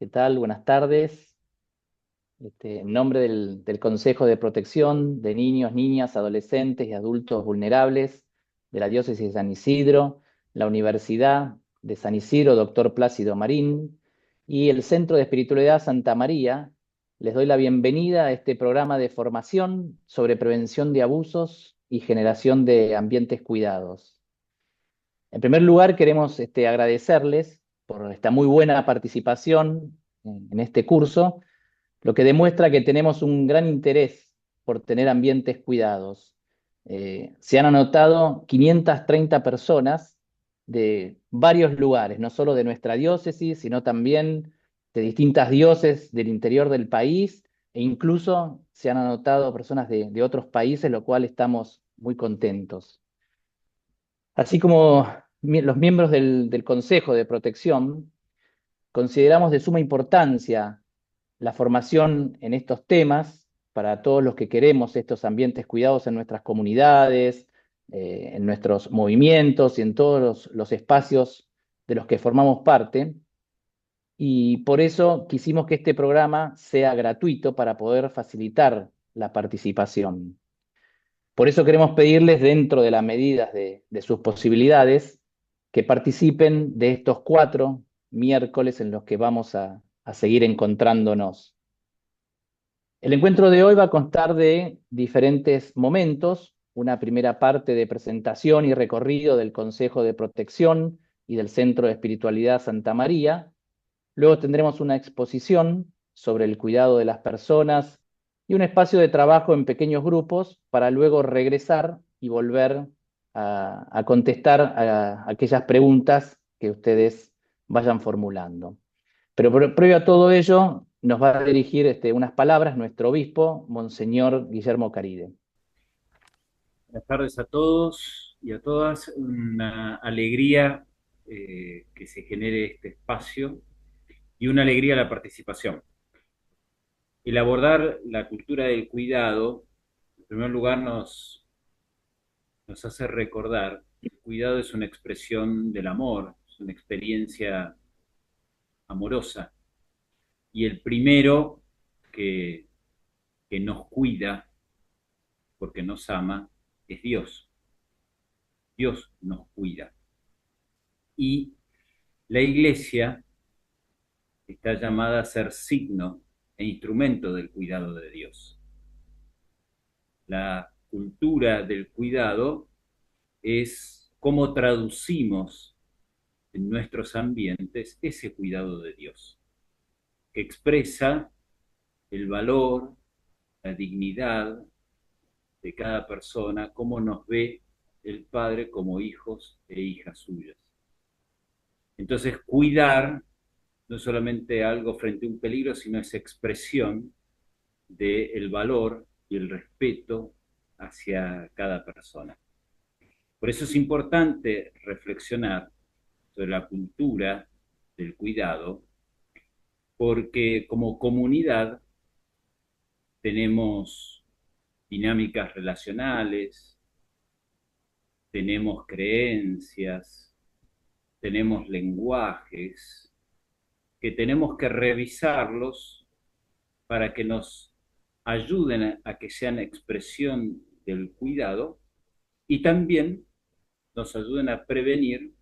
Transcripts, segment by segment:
¿Qué tal? Buenas tardes. En nombre del Consejo de Protección de Niños, Niñas, Adolescentes y Adultos Vulnerables de la Diócesis de San Isidro, la Universidad de San Isidro, Doctor Plácido Marín, y el Centro de Espiritualidad Santa María, les doy la bienvenida a este programa de formación sobre prevención de abusos y generación de ambientes cuidados. En primer lugar, queremos agradecerles por esta muy buena participación en este curso, lo que demuestra que tenemos un gran interés por tener ambientes cuidados. Se han anotado 530 personas de varios lugares, no solo de nuestra diócesis, sino también de distintas diócesis del interior del país, e incluso se han anotado personas de otros países, lo cual estamos muy contentos. Así como los miembros del Consejo de Protección, consideramos de suma importancia la formación en estos temas para todos los que queremos estos ambientes cuidados en nuestras comunidades, en nuestros movimientos y en todos los espacios de los que formamos parte. Y por eso quisimos que este programa sea gratuito para poder facilitar la participación. Por eso queremos pedirles, dentro de las medidas de sus posibilidades, que participen de estos 4 miércoles en los que vamos a seguir encontrándonos. El encuentro de hoy va a constar de diferentes momentos, una primera parte de presentación y recorrido del Consejo de Protección y del Centro de Espiritualidad Santa María. Luego tendremos una exposición sobre el cuidado de las personas y un espacio de trabajo en pequeños grupos para luego regresar y volver a contestar a aquellas preguntas que ustedes vayan formulando. Pero previo a todo ello, nos va a dirigir unas palabras nuestro obispo, Monseñor Guillermo Caride. Buenas tardes a todos y a todas. Una alegría que se genere este espacio y una alegría la participación. El abordar la cultura del cuidado, en primer lugar, nos hace recordar que el cuidado es una expresión del amor, es una experiencia amorosa. Y el primero que, que nos cuida, porque nos ama, es Dios. Dios nos cuida. Y la iglesia está llamada a ser signo e instrumento del cuidado de Dios. La cultura del cuidado es cómo traducimos en nuestros ambientes ese cuidado de Dios, que expresa el valor, la dignidad de cada persona, cómo nos ve el Padre como hijos e hijas suyas. Entonces, cuidar no es solamente algo frente a un peligro, sino es expresión del valor y el respeto hacia cada persona. Por eso es importante reflexionar sobre la cultura del cuidado, porque como comunidad tenemos dinámicas relacionales, tenemos creencias, tenemos lenguajes, que tenemos que revisarlos para que nos ayuden a que sean expresión del cuidado y también nos ayuden a prevenir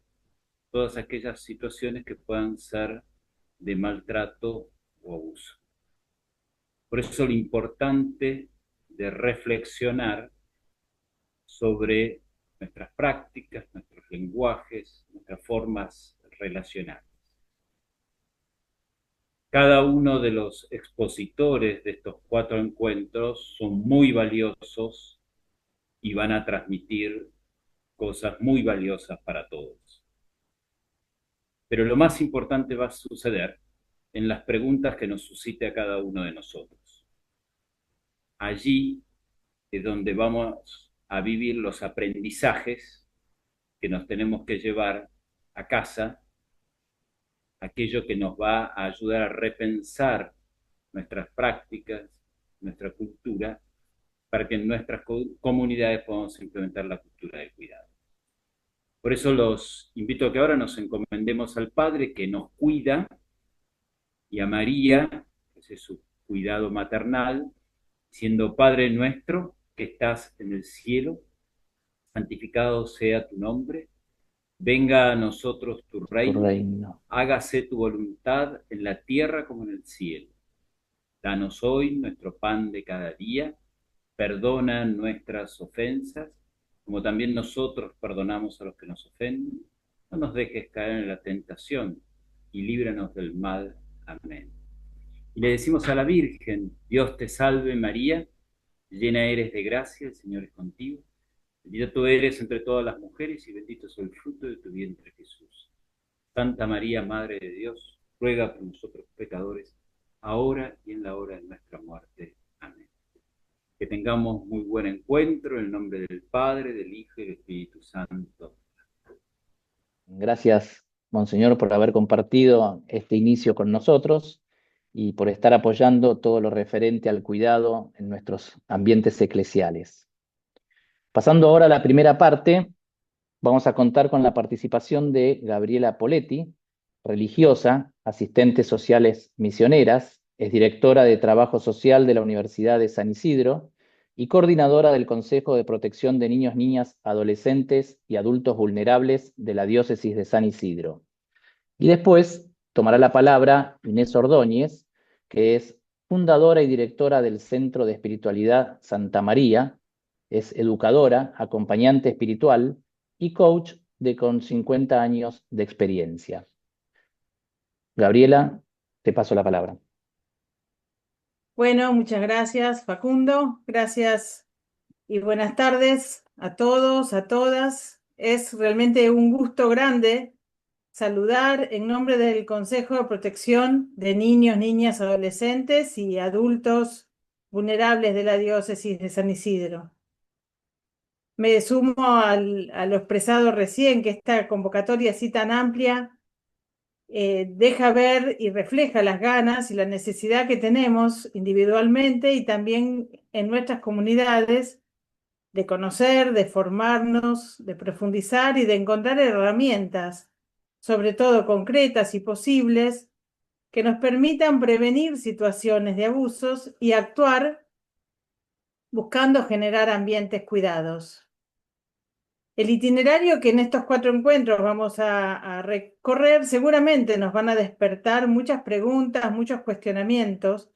todas aquellas situaciones que puedan ser de maltrato o abuso. Por eso lo importante de reflexionar sobre nuestras prácticas, nuestros lenguajes, nuestras formas relacionales. Cada uno de los expositores de estos 4 encuentros son muy valiosos y van a transmitir cosas muy valiosas para todos. Pero lo más importante va a suceder en las preguntas que nos suscite a cada uno de nosotros. Allí es donde vamos a vivir los aprendizajes que nos tenemos que llevar a casa, aquello que nos va a ayudar a repensar nuestras prácticas, nuestra cultura, para que en nuestras comunidades podamos implementar la cultura del cuidado. Por eso los invito a que ahora nos encomendemos al Padre que nos cuida y a María, ese es su cuidado maternal, siendo Padre nuestro que estás en el cielo, santificado sea tu nombre, venga a nosotros tu tu reino, reino. hágase tu voluntad en la tierra como en el cielo. Danos hoy nuestro pan de cada día, perdona nuestras ofensas, como también nosotros perdonamos a los que nos ofenden. No nos dejes caer en la tentación y líbranos del mal. Amén. Y le decimos a la Virgen, Dios te salve María, llena eres de gracia, el Señor es contigo. Bendita tú eres entre todas las mujeres y bendito es el fruto de tu vientre Jesús. Santa María, Madre de Dios, ruega por nosotros pecadores, ahora y en la hora de nuestra muerte. Amén. Que tengamos muy buen encuentro en el nombre del Padre, del Hijo y del Espíritu Santo. Gracias, Monseñor, por haber compartido este inicio con nosotros y por estar apoyando todo lo referente al cuidado en nuestros ambientes eclesiales. Pasando ahora a la primera parte, vamos a contar con la participación de Gabriela Poletti, religiosa, asistentes sociales misioneras, es directora de Trabajo Social de la Universidad de San Isidro y coordinadora del Consejo de Protección de Niños, Niñas, Adolescentes y Adultos Vulnerables de la Diócesis de San Isidro. Y después tomará la palabra Inés Ordóñez, que es fundadora y directora del Centro de Espiritualidad Santa María, es educadora, acompañante espiritual y coach con 50 años de experiencia. Gabriela, te paso la palabra. Bueno, muchas gracias, Facundo. Gracias y buenas tardes a todos, a todas. Es realmente un gusto grande saludar en nombre del Consejo de Protección de Niños, Niñas, Adolescentes y Adultos Vulnerables de la Diócesis de San Isidro. Me sumo a lo expresado recién, que esta convocatoria así tan amplia deja ver y refleja las ganas y la necesidad que tenemos individualmente y también en nuestras comunidades de conocer, de formarnos, de profundizar y de encontrar herramientas, sobre todo concretas y posibles, que nos permitan prevenir situaciones de abusos y actuar buscando generar ambientes cuidados. El itinerario que en estos 4 encuentros vamos a recorrer seguramente nos van a despertar muchas preguntas, muchos cuestionamientos,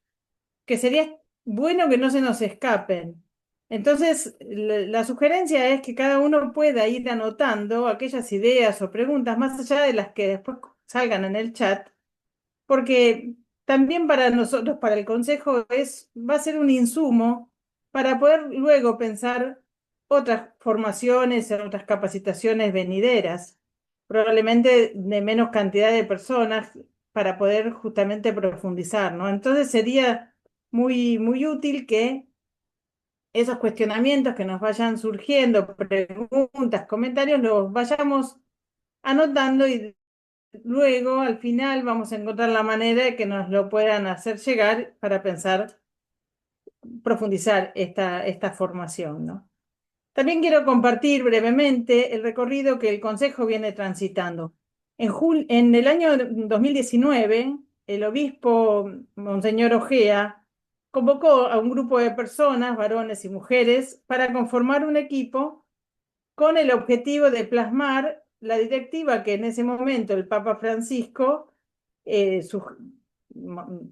que sería bueno que no se nos escapen. Entonces, la sugerencia es que cada uno pueda ir anotando aquellas ideas o preguntas, más allá de las que después salgan en el chat, porque también para nosotros, para el Consejo, va a ser un insumo para poder luego pensar otras formaciones, otras capacitaciones venideras, probablemente de menos cantidad de personas, para poder justamente profundizar, ¿no? Entonces sería muy, muy útil que esos cuestionamientos que nos vayan surgiendo, preguntas, comentarios, los vayamos anotando y luego, al final, vamos a encontrar la manera de que nos lo puedan hacer llegar para pensar, profundizar esta formación, ¿no? También quiero compartir brevemente el recorrido que el Consejo viene transitando. En el año 2019, el obispo Monseñor Ojea convocó a un grupo de personas, varones y mujeres, para conformar un equipo con el objetivo de plasmar la directiva que en ese momento el Papa Francisco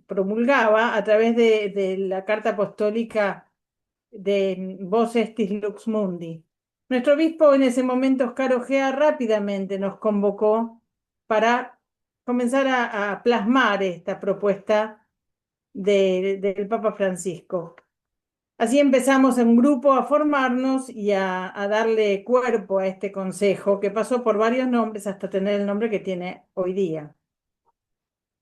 promulgaba a través de la Carta Apostólica de Vos Estis Lux Mundi. Nuestro obispo en ese momento, Oscar Ojea, rápidamente nos convocó para comenzar a plasmar esta propuesta del Papa Francisco. Así empezamos en grupo a formarnos y a darle cuerpo a este consejo, que pasó por varios nombres hasta tener el nombre que tiene hoy día.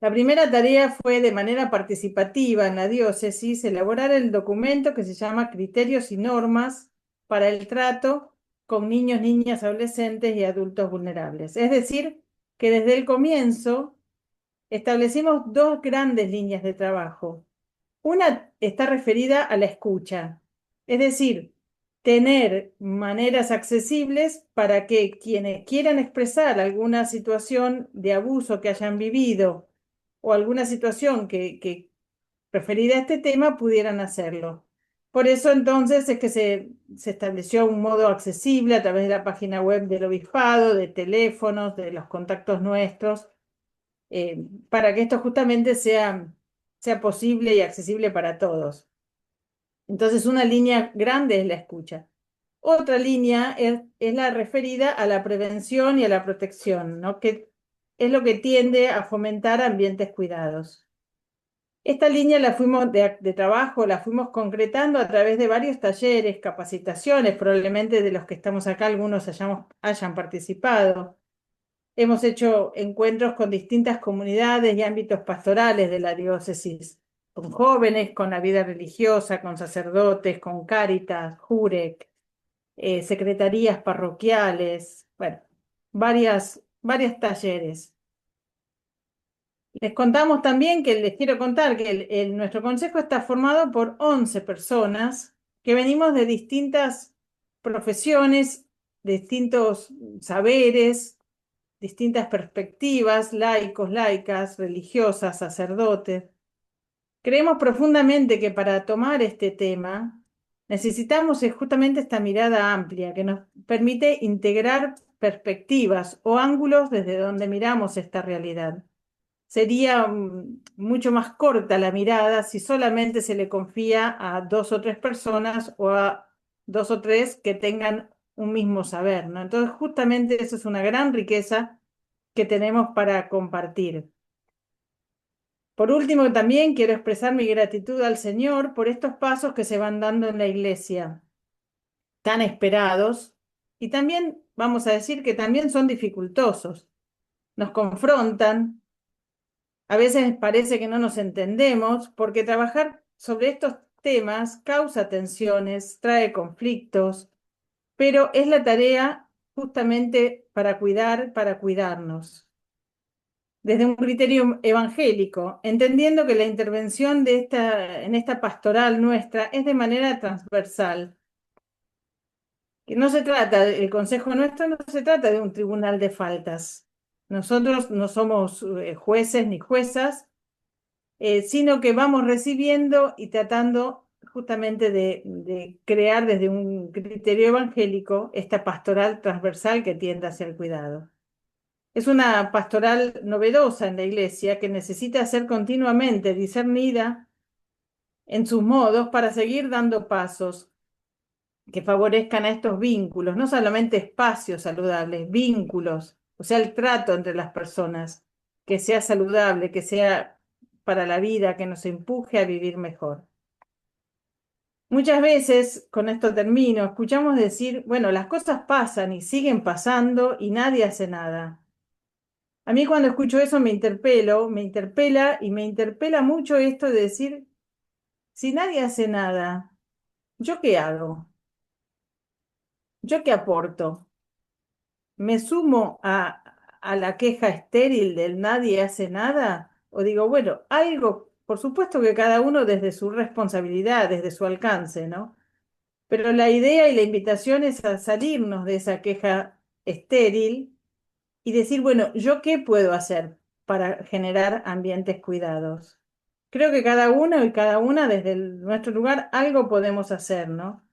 La primera tarea fue, de manera participativa en la diócesis, elaborar el documento que se llama Criterios y Normas para el trato con niños, niñas, adolescentes y adultos vulnerables. Es decir, que desde el comienzo establecimos 2 grandes líneas de trabajo. Una está referida a la escucha, es decir, tener maneras accesibles para que quienes quieran expresar alguna situación de abuso que hayan vivido o alguna situación que referida a este tema pudieran hacerlo. Por eso entonces es que se estableció un modo accesible a través de la página web del obispado, de teléfonos, de los contactos nuestros, para que esto justamente sea posible y accesible para todos. Entonces, una línea grande es la escucha. Otra línea es la referida a la prevención y a la protección, ¿no? Que es lo que tiende a fomentar ambientes cuidados. Esta línea de trabajo la fuimos concretando a través de varios talleres, capacitaciones, probablemente de los que estamos acá algunos hayan participado. Hemos hecho encuentros con distintas comunidades y ámbitos pastorales de la diócesis, con jóvenes, con la vida religiosa, con sacerdotes, con Cáritas, Jurec, secretarías parroquiales, bueno, varios talleres. Les quiero contar que nuestro consejo está formado por 11 personas que venimos de distintas profesiones, distintos saberes, distintas perspectivas, laicos, laicas, religiosas, sacerdotes. Creemos profundamente que para tomar este tema necesitamos justamente esta mirada amplia que nos permite integrar perspectivas o ángulos desde donde miramos esta realidad. Sería mucho más corta la mirada si solamente se le confía a 2 o 3 personas o a 2 o 3 que tengan un mismo saber, ¿no? Entonces, justamente eso es una gran riqueza que tenemos para compartir. Por último, también quiero expresar mi gratitud al Señor por estos pasos que se van dando en la Iglesia, tan esperados, y también vamos a decir que también son dificultosos. Nos confrontan, a veces parece que no nos entendemos, porque trabajar sobre estos temas causa tensiones, trae conflictos, pero es la tarea justamente para cuidar, para cuidarnos desde un criterio evangélico, entendiendo que la intervención en esta pastoral nuestra es de manera transversal. Que no se trata, el consejo nuestro no se trata de un tribunal de faltas. Nosotros no somos jueces ni juezas, sino que vamos recibiendo y tratando justamente de crear desde un criterio evangélico esta pastoral transversal que tiende hacia el cuidado. Es una pastoral novedosa en la Iglesia que necesita ser continuamente discernida en sus modos para seguir dando pasos que favorezcan a estos vínculos, no solamente espacios saludables, vínculos, o sea, el trato entre las personas, que sea saludable, que sea para la vida, que nos empuje a vivir mejor. Muchas veces, con esto termino, escuchamos decir, bueno, las cosas pasan y siguen pasando y nadie hace nada. A mí cuando escucho eso me interpela y me interpela mucho esto de decir, si nadie hace nada, ¿yo qué hago? ¿Yo qué aporto? ¿Me sumo a la queja estéril del nadie hace nada? O digo, bueno, algo, por supuesto que cada uno desde su responsabilidad, desde su alcance, ¿no? Pero la idea y la invitación es a salirnos de esa queja estéril y decir, bueno, ¿yo qué puedo hacer para generar ambientes cuidados? Creo que cada uno y cada una desde nuestro lugar algo podemos hacer, ¿no?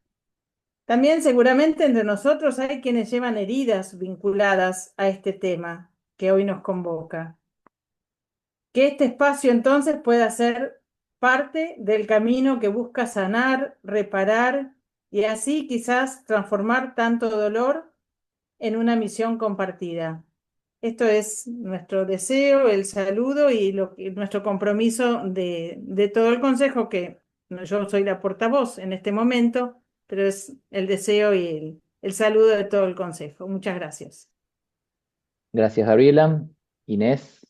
También seguramente entre nosotros hay quienes llevan heridas vinculadas a este tema que hoy nos convoca. Que este espacio entonces pueda ser parte del camino que busca sanar, reparar y así quizás transformar tanto dolor en una misión compartida. Esto es nuestro deseo, el saludo y nuestro compromiso de todo el consejo, que yo soy la portavoz en este momento, pero es el deseo y el saludo de todo el consejo. Muchas gracias. Gracias, Gabriela. Inés.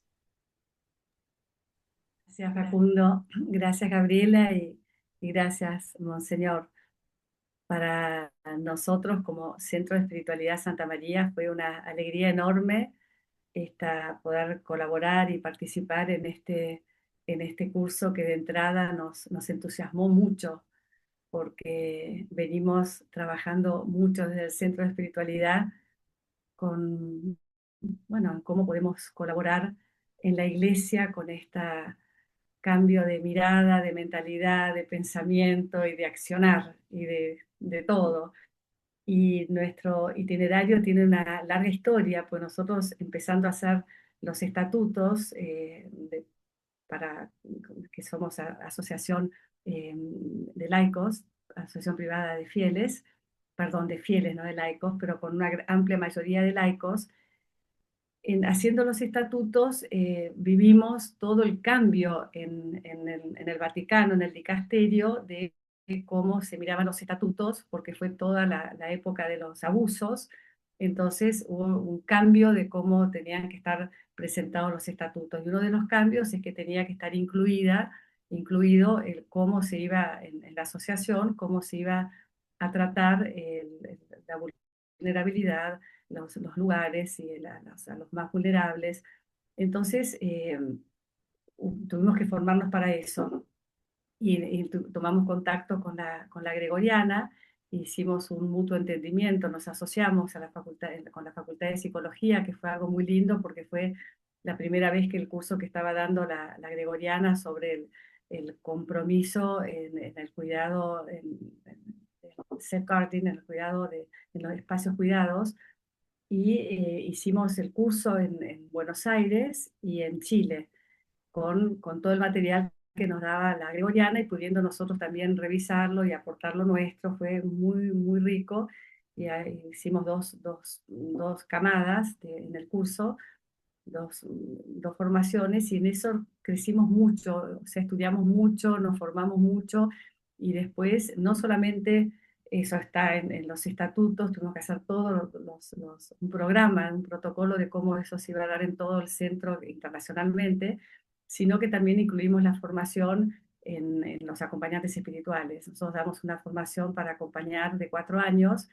Gracias, Facundo. Gracias, Gabriela, y gracias, Monseñor. Para nosotros, como Centro de Espiritualidad Santa María, fue una alegría enorme poder colaborar y participar en este curso que de entrada nos entusiasmó mucho, porque venimos trabajando mucho desde el Centro de Espiritualidad con, bueno, cómo podemos colaborar en la iglesia con este cambio de mirada, de mentalidad, de pensamiento y de accionar y de todo. Y nuestro itinerario tiene una larga historia, pues nosotros empezando a hacer los estatutos, para que somos asociación de laicos, asociación privada de fieles, perdón, de fieles, no de laicos, pero con una amplia mayoría de laicos. Haciendo los estatutos, vivimos todo el cambio en el Vaticano, en el dicasterio, de cómo se miraban los estatutos, porque fue toda la época de los abusos. Entonces hubo un cambio de cómo tenían que estar presentados los estatutos. Y uno de los cambios es que tenía que estar incluido cómo se iba en la asociación, cómo se iba a tratar la vulnerabilidad, los lugares y a los más vulnerables. Entonces, tuvimos que formarnos para eso y tomamos contacto con la Gregoriana, hicimos un mutuo entendimiento, nos asociamos a con la Facultad de Psicología, que fue algo muy lindo porque fue la primera vez que el curso que estaba dando la Gregoriana sobre el compromiso en el cuidado, el safeguarding, en el cuidado en los espacios cuidados, y hicimos el curso en Buenos Aires y en Chile, con todo el material que nos daba la Gregoriana y pudiendo nosotros también revisarlo y aportar lo nuestro, fue muy, muy rico. Y hicimos dos camadas en el curso, dos formaciones, y en eso crecimos mucho, o sea, estudiamos mucho, nos formamos mucho, y después no solamente eso está en los estatutos, tuvimos que hacer todo un programa, un protocolo de cómo eso se iba a dar en todo el centro internacionalmente, sino que también incluimos la formación en los acompañantes espirituales. Nosotros damos una formación para acompañar de 4 años,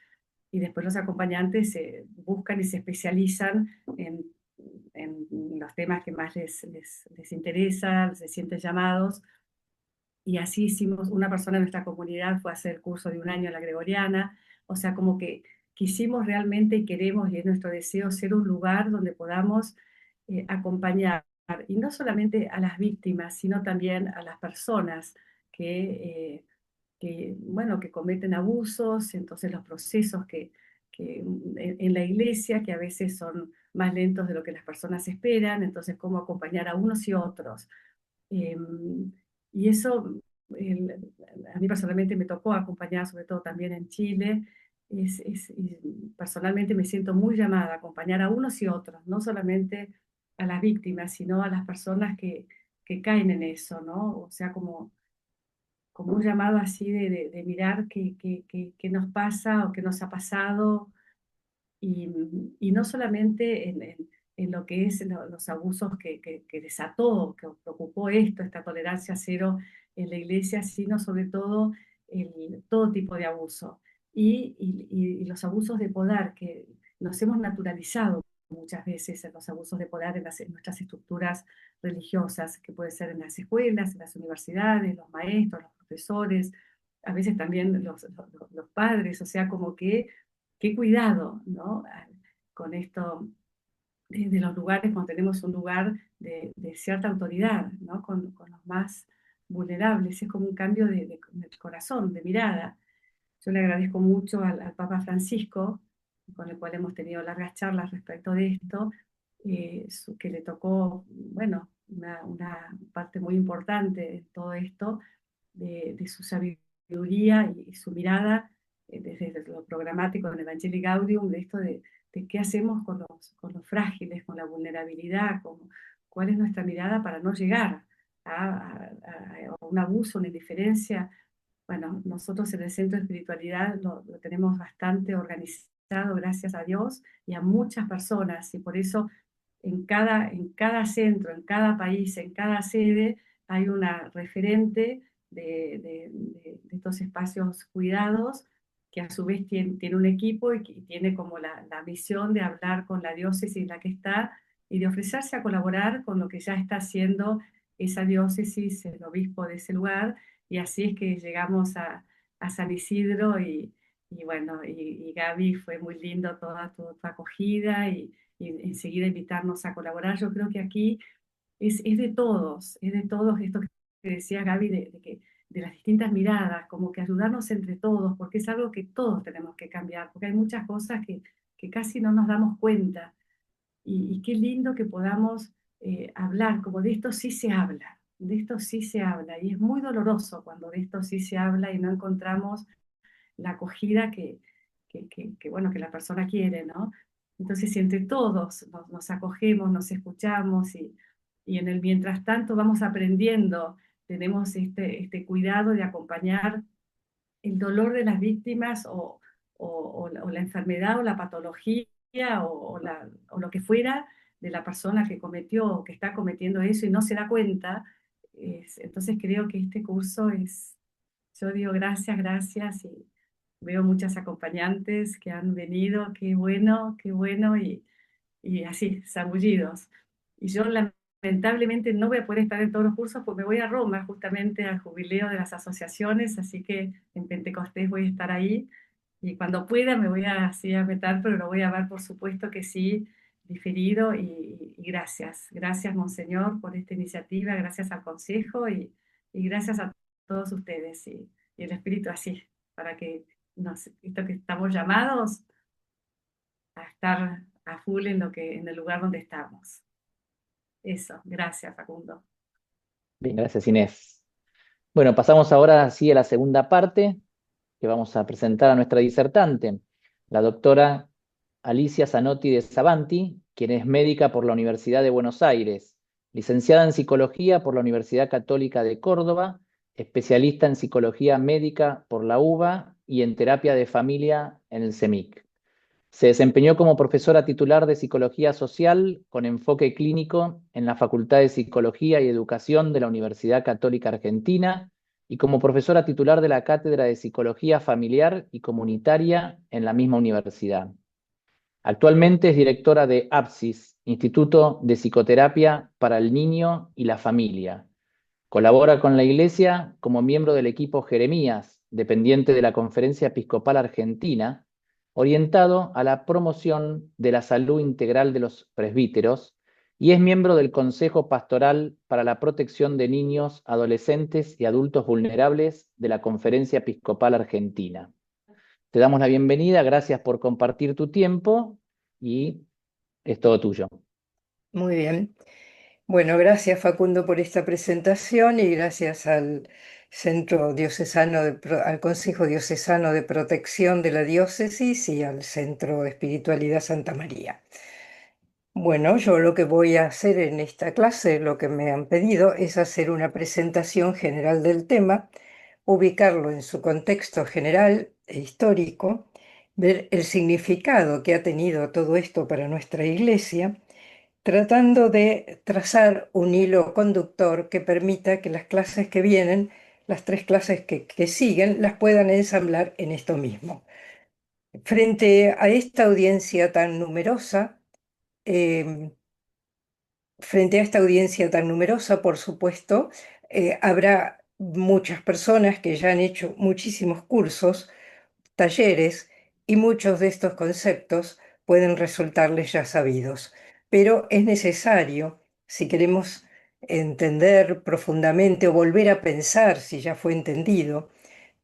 y después los acompañantes se buscan y se especializan en los temas que más les interesan, se sienten llamados. Y así hicimos, una persona de nuestra comunidad fue a hacer el curso de 1 año en la Gregoriana, o sea, como que quisimos realmente y queremos, y es nuestro deseo, ser un lugar donde podamos acompañar, y no solamente a las víctimas, sino también a las personas bueno, que cometen abusos. Entonces los procesos que en la iglesia, que a veces son más lentos de lo que las personas esperan, entonces cómo acompañar a unos y otros. Eh, y eso, a mí personalmente me tocó acompañar, sobre todo también en Chile. Y personalmente me siento muy llamada a acompañar a unos y otros, no solamente a las víctimas, sino a las personas que caen en eso, ¿no? O sea, como un llamado así de mirar qué nos pasa o qué nos ha pasado, y no solamente en lo que es los abusos que desató, que ocupó esta tolerancia cero en la iglesia, sino sobre todo todo tipo de abuso. Y los abusos de poder que nos hemos naturalizado muchas veces, en los abusos de poder en nuestras estructuras religiosas, que puede ser en las escuelas, en las universidades, los maestros, los profesores, a veces también los padres, o sea, como que qué cuidado, ¿no? Con esto de los lugares, cuando tenemos un lugar de cierta autoridad, ¿no? Con los más vulnerables, es como un cambio de corazón, de mirada. Yo le agradezco mucho al Papa Francisco, con el cual hemos tenido largas charlas respecto de esto, que le tocó, bueno, una parte muy importante de todo esto, de su sabiduría y su mirada, desde lo programático en Evangelii Gaudium, de esto de qué hacemos con los frágiles, con la vulnerabilidad, cuál es nuestra mirada para no llegar a un abuso, una indiferencia. Bueno, nosotros en el Centro de Espiritualidad lo tenemos bastante organizado, gracias a Dios, y a muchas personas, y por eso en cada centro, en cada país, en cada sede, hay una referente de estos espacios cuidados, que a su vez tiene un equipo y tiene como la misión de hablar con la diócesis en la que está y de ofrecerse a colaborar con lo que ya está haciendo esa diócesis, el obispo de ese lugar. Y así es que llegamos a San Isidro, y bueno, y Gaby, fue muy lindo toda tu acogida, y enseguida invitarnos a colaborar. Yo creo que aquí es de todos, esto que decía Gaby, de las distintas miradas, como que ayudarnos entre todos, porque es algo que todos tenemos que cambiar, porque hay muchas cosas que casi no nos damos cuenta. Y qué lindo que podamos hablar, como de esto sí se habla, de esto sí se habla, y es muy doloroso cuando de esto sí se habla y no encontramos la acogida bueno, que la persona quiere, ¿no? Entonces, si entre todos nos acogemos, nos escuchamos y en el mientras tanto vamos aprendiendo, tenemos este cuidado de acompañar el dolor de las víctimas o la enfermedad o la patología o lo que fuera de la persona que cometió o que está cometiendo eso y no se da cuenta. Entonces creo que este curso yo digo gracias, gracias, y veo muchas acompañantes que han venido, qué bueno, y así, zambullidos. Y yo lamentablemente no voy a poder estar en todos los cursos porque me voy a Roma justamente al jubileo de las asociaciones, así que en Pentecostés voy a estar ahí y cuando pueda me voy así a meter, pero lo voy a ver por supuesto que sí, diferido y gracias. Gracias, Monseñor, por esta iniciativa, gracias al Consejo y gracias a todos ustedes y el Espíritu así, para que esto que estamos llamados a estar a full en el lugar donde estamos. Eso, gracias, Facundo. Bien, gracias Inés. Bueno, pasamos ahora sí a la segunda parte, que vamos a presentar a nuestra disertante, la doctora Alicia Zanotti de Savanti, quien es médica por la Universidad de Buenos Aires, licenciada en Psicología por la Universidad Católica de Córdoba, especialista en Psicología Médica por la UBA y en Terapia de Familia en el CEMIC. Se desempeñó como profesora titular de Psicología Social con enfoque clínico en la Facultad de Psicología y Educación de la Universidad Católica Argentina y como profesora titular de la Cátedra de Psicología Familiar y Comunitaria en la misma universidad. Actualmente es directora de APSIS, Instituto de Psicoterapia para el Niño y la Familia. Colabora con la Iglesia como miembro del equipo Jeremías, dependiente de la Conferencia Episcopal Argentina, orientado a la promoción de la salud integral de los presbíteros, y es miembro del Consejo Pastoral para la Protección de Niños, Adolescentes y Adultos Vulnerables de la Conferencia Episcopal Argentina. Te damos la bienvenida, gracias por compartir tu tiempo y es todo tuyo. Muy bien. Bueno, gracias Facundo por esta presentación y gracias al Centro Diocesano al Consejo Diocesano de Protección de la Diócesis y al Centro de Espiritualidad Santa María. Bueno, yo lo que voy a hacer en esta clase, lo que me han pedido, es hacer una presentación general del tema, ubicarlo en su contexto general e histórico, ver el significado que ha tenido todo esto para nuestra Iglesia, tratando de trazar un hilo conductor que permita que las clases que vienen, las 3 clases que siguen, las puedan ensamblar en esto mismo. Frente a esta audiencia tan numerosa, por supuesto, habrá muchas personas que ya han hecho muchísimos cursos, talleres, y muchos de estos conceptos pueden resultarles ya sabidos. Pero es necesario, si queremos entender profundamente o volver a pensar si ya fue entendido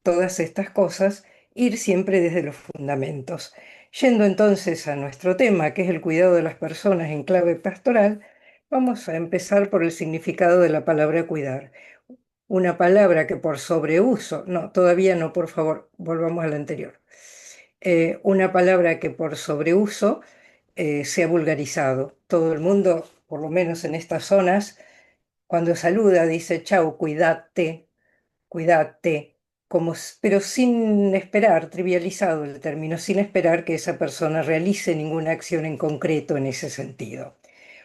todas estas cosas, ir siempre desde los fundamentos. Yendo entonces a nuestro tema, que es el cuidado de las personas en clave pastoral, vamos a empezar por el significado de la palabra cuidar. Una palabra que por sobreuso, no, todavía no, por favor, volvamos a la anterior. Una palabra que por sobreuso se ha vulgarizado. Todo el mundo, por lo menos en estas zonas, cuando saluda dice chau, cuídate, cuídate, pero sin esperar, trivializado el término, sin esperar que esa persona realice ninguna acción en concreto en ese sentido.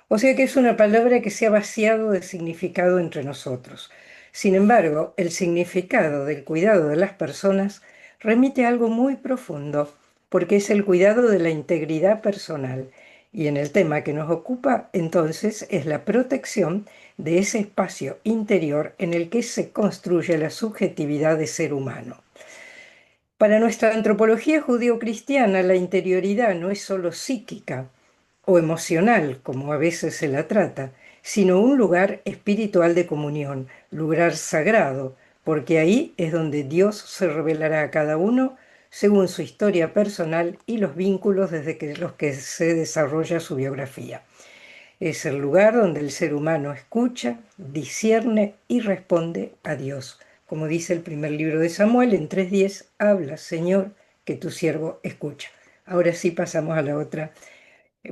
O sea que es una palabra que se ha vaciado de significado entre nosotros. Sin embargo, el significado del cuidado de las personas remite a algo muy profundo, porque es el cuidado de la integridad personal. Y en el tema que nos ocupa, entonces, es la protección de ese espacio interior en el que se construye la subjetividad de ser humano. Para nuestra antropología judío-cristiana, la interioridad no es solo psíquica o emocional, como a veces se la trata, sino un lugar espiritual de comunión, lugar sagrado, porque ahí es donde Dios se revelará a cada uno según su historia personal y los vínculos desde los que se desarrolla su biografía. Es el lugar donde el ser humano escucha, discierne y responde a Dios. Como dice el primer libro de Samuel, en 3:10, habla, Señor, que tu siervo escucha. Ahora sí pasamos a la otra.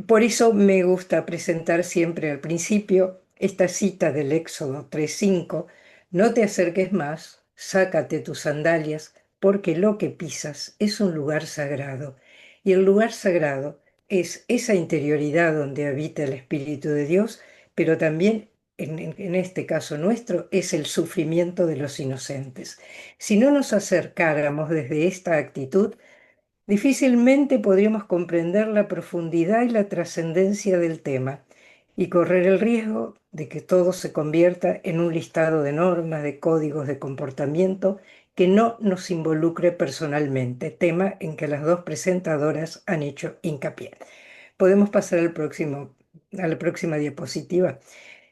Por eso me gusta presentar siempre al principio esta cita del Éxodo 3:5: no te acerques más, sácate tus sandalias, porque lo que pisas es un lugar sagrado. Y el lugar sagrado es esa interioridad donde habita el Espíritu de Dios, pero también, en este caso nuestro, es el sufrimiento de los inocentes. Si no nos acercáramos desde esta actitud, difícilmente podríamos comprender la profundidad y la trascendencia del tema y correr el riesgo de que todo se convierta en un listado de normas, de códigos de comportamiento que no nos involucre personalmente, tema en que las dos presentadoras han hecho hincapié. Podemos pasar a la próxima diapositiva.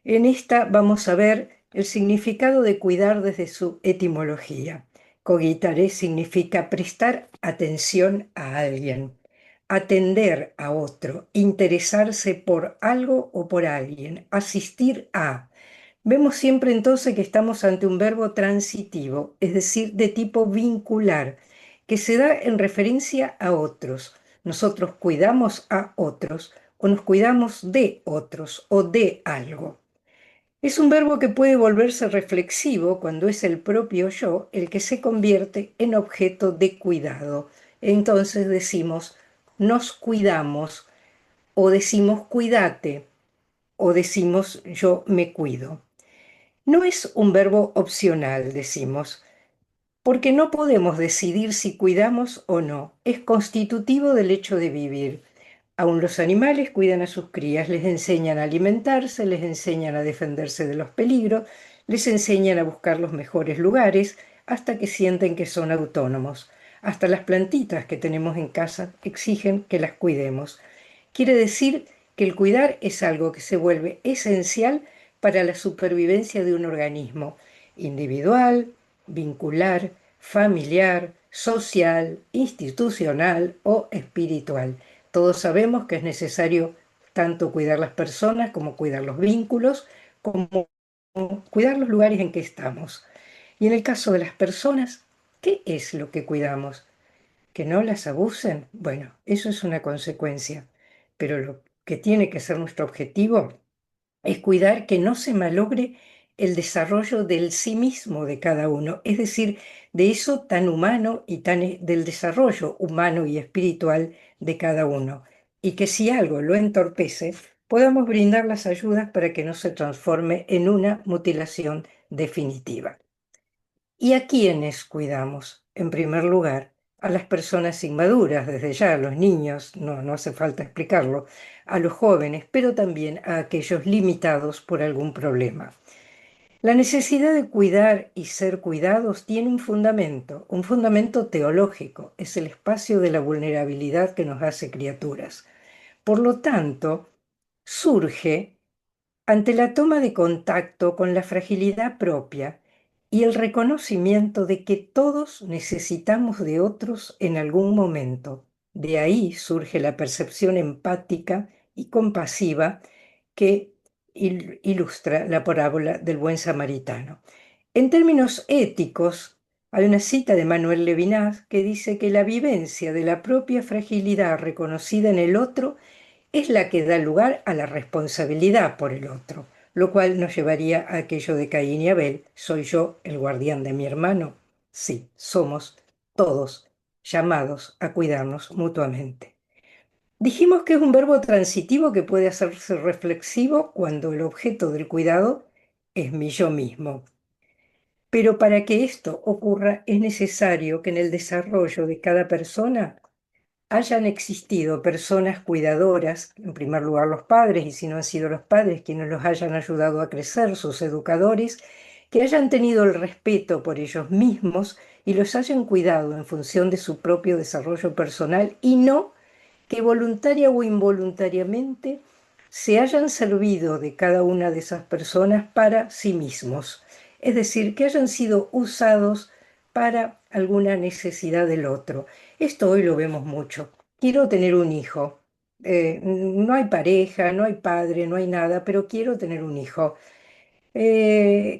En esta vamos a ver el significado de cuidar desde su etimología. Cogitare significa prestar atención a alguien, atender a otro, interesarse por algo o por alguien, asistir a. Vemos siempre entonces que estamos ante un verbo transitivo, es decir, de tipo vincular, que se da en referencia a otros. Nosotros cuidamos a otros o nos cuidamos de otros o de algo. Es un verbo que puede volverse reflexivo cuando es el propio yo el que se convierte en objeto de cuidado. Entonces decimos, nos cuidamos, o decimos, cuídate, o decimos, yo me cuido. No es un verbo opcional, decimos, porque no podemos decidir si cuidamos o no. Es constitutivo del hecho de vivir. Aún los animales cuidan a sus crías, les enseñan a alimentarse, les enseñan a defenderse de los peligros, les enseñan a buscar los mejores lugares hasta que sienten que son autónomos. Hasta las plantitas que tenemos en casa exigen que las cuidemos. Quiere decir que el cuidar es algo que se vuelve esencial para la supervivencia de un organismo individual, vincular, familiar, social, institucional o espiritual. Todos sabemos que es necesario tanto cuidar las personas como cuidar los vínculos, como cuidar los lugares en que estamos. Y en el caso de las personas, ¿qué es lo que cuidamos? ¿Que no las abusen? Bueno, eso es una consecuencia, pero lo que tiene que ser nuestro objetivo es cuidar que no se malogre el desarrollo del sí mismo de cada uno, es decir, de eso tan humano y del desarrollo humano y espiritual de cada uno, y que si algo lo entorpece, podamos brindar las ayudas para que no se transforme en una mutilación definitiva. ¿Y a quiénes cuidamos? En primer lugar, a las personas inmaduras, desde ya, a los niños, no hace falta explicarlo, a los jóvenes, pero también a aquellos limitados por algún problema. La necesidad de cuidar y ser cuidados tiene un fundamento teológico, es el espacio de la vulnerabilidad que nos hace criaturas. Por lo tanto, surge ante la toma de contacto con la fragilidad propia y el reconocimiento de que todos necesitamos de otros en algún momento. De ahí surge la percepción empática y compasiva que ilustra la parábola del buen samaritano. En términos éticos, hay una cita de Manuel Levinas que dice que la vivencia de la propia fragilidad reconocida en el otro es la que da lugar a la responsabilidad por el otro, lo cual nos llevaría a aquello de Caín y Abel: ¿soy yo el guardián de mi hermano? Sí, somos todos llamados a cuidarnos mutuamente. Dijimos que es un verbo transitivo que puede hacerse reflexivo cuando el objeto del cuidado es mi yo mismo. Pero para que esto ocurra es necesario que en el desarrollo de cada persona hayan existido personas cuidadoras, en primer lugar los padres, y si no han sido los padres quienes los hayan ayudado a crecer, sus educadores, que hayan tenido el respeto por ellos mismos y los hayan cuidado en función de su propio desarrollo personal, y no que voluntaria o involuntariamente se hayan servido de cada una de esas personas para sí mismos. Es decir, que hayan sido usados para alguna necesidad del otro. Esto hoy lo vemos mucho. Quiero tener un hijo. No hay pareja, no hay padre, no hay nada, pero quiero tener un hijo.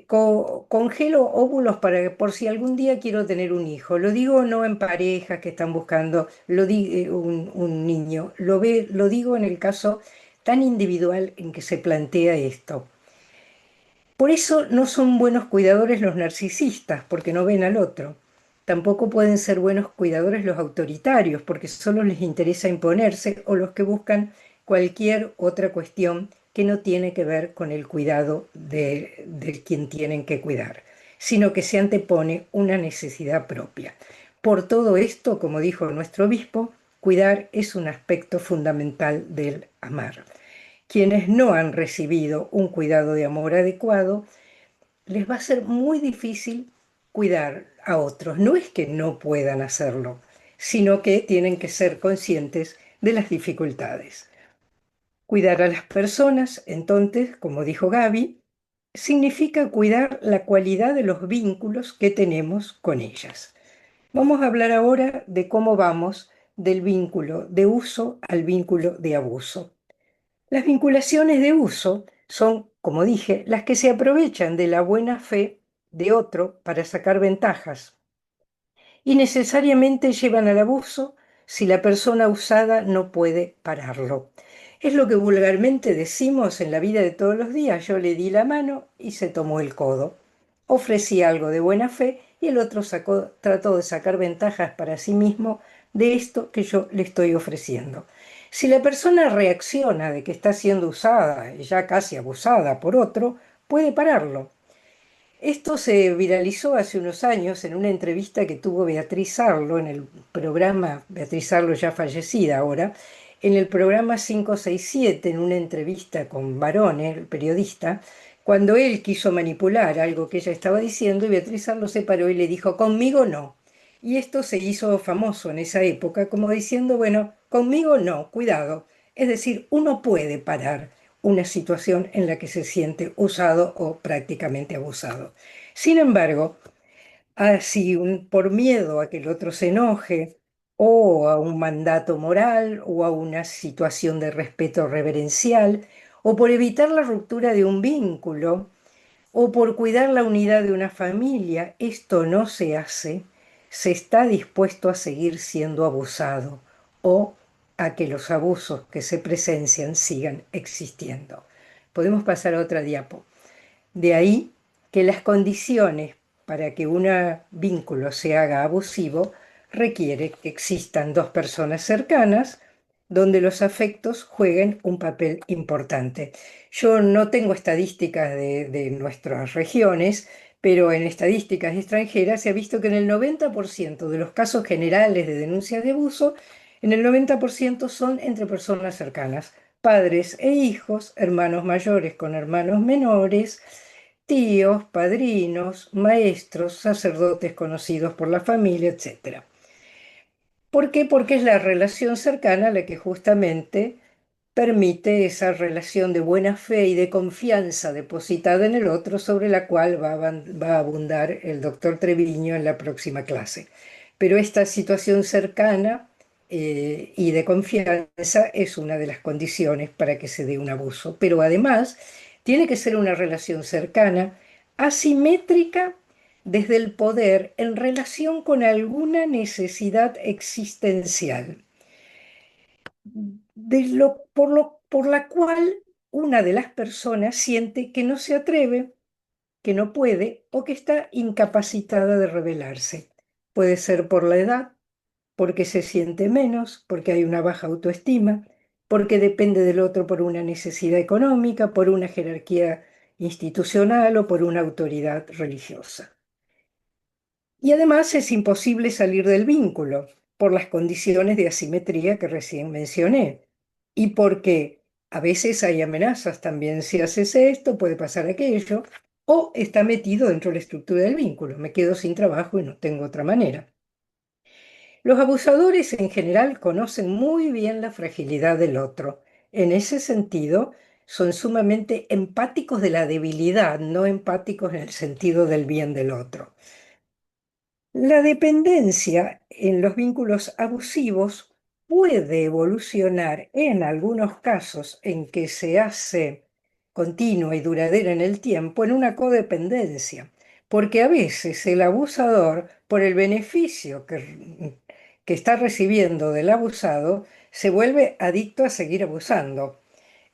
Congelo óvulos para, por si algún día quiero tener un hijo. Lo digo no en parejas que están buscando un niño. Lo digo en el caso tan individual en que se plantea esto. Por eso no son buenos cuidadores los narcisistas, porque no ven al otro. Tampoco pueden ser buenos cuidadores los autoritarios, porque solo les interesa imponerse, o los que buscan cualquier otra cuestión que no tiene que ver con el cuidado de quien tienen que cuidar, sino que se antepone una necesidad propia. Por todo esto, como dijo nuestro obispo, cuidar es un aspecto fundamental del amar. Quienes no han recibido un cuidado de amor adecuado, les va a ser muy difícil cuidar a otros. No es que no puedan hacerlo, sino que tienen que ser conscientes de las dificultades. Cuidar a las personas, entonces, como dijo Gaby, significa cuidar la cualidad de los vínculos que tenemos con ellas. Vamos a hablar ahora de cómo vamos del vínculo de uso al vínculo de abuso. Las vinculaciones de uso son, como dije, las que se aprovechan de la buena fe de otro para sacar ventajas y necesariamente llevan al abuso si la persona usada no puede pararlo. Es lo que vulgarmente decimos en la vida de todos los días: yo le di la mano y se tomó el codo. Ofrecí algo de buena fe y el otro trató de sacar ventajas para sí mismo de esto que yo le estoy ofreciendo. Si la persona reacciona de que está siendo usada y ya casi abusada por otro, puede pararlo. Esto se viralizó hace unos años en una entrevista que tuvo Beatriz Arlo en el programa, Beatriz Arlo ya fallecida ahora, en el programa 567, en una entrevista con Barone, el periodista, cuando él quiso manipular algo que ella estaba diciendo, y Beatriz Arlo se paró y le dijo: conmigo no. Y esto se hizo famoso en esa época como diciendo: bueno, conmigo no, cuidado. Es decir, uno puede parar una situación en la que se siente usado o prácticamente abusado. Sin embargo, así por miedo a que el otro se enoje, o a un mandato moral, o a una situación de respeto reverencial, o por evitar la ruptura de un vínculo, o por cuidar la unidad de una familia, esto no se hace, se está dispuesto a seguir siendo abusado o a que los abusos que se presencian sigan existiendo. Podemos pasar a otra diapo. De ahí que las condiciones para que un vínculo se haga abusivo requiere que existan dos personas cercanas donde los afectos jueguen un papel importante. Yo no tengo estadísticas de nuestras regiones, pero en estadísticas extranjeras se ha visto que en el 90% de los casos generales de denuncias de abuso, en el 90% son entre personas cercanas, padres e hijos, hermanos mayores con hermanos menores, tíos, padrinos, maestros, sacerdotes conocidos por la familia, etc. ¿Por qué? Porque es la relación cercana la que justamente permite esa relación de buena fe y de confianza depositada en el otro, sobre la cual va a abundar el doctor Treviño en la próxima clase. Pero esta situación cercana y de confianza es una de las condiciones para que se dé un abuso. Pero además tiene que ser una relación cercana, asimétrica desde el poder en relación con alguna necesidad existencial por la cual una de las personas siente que no se atreve, que no puede o que está incapacitada de rebelarse. Puede ser por la edad, porque se siente menos, porque hay una baja autoestima, porque depende del otro por una necesidad económica, por una jerarquía institucional o por una autoridad religiosa. Y además es imposible salir del vínculo por las condiciones de asimetría que recién mencioné y porque a veces hay amenazas también: si haces esto puede pasar aquello, o está metido dentro de la estructura del vínculo: me quedo sin trabajo y no tengo otra manera. Los abusadores en general conocen muy bien la fragilidad del otro. En ese sentido, son sumamente empáticos de la debilidad, no empáticos en el sentido del bien del otro. La dependencia en los vínculos abusivos puede evolucionar en algunos casos en que se hace continua y duradera en el tiempo en una codependencia, porque a veces el abusador, por el beneficio que está recibiendo del abusado, se vuelve adicto a seguir abusando.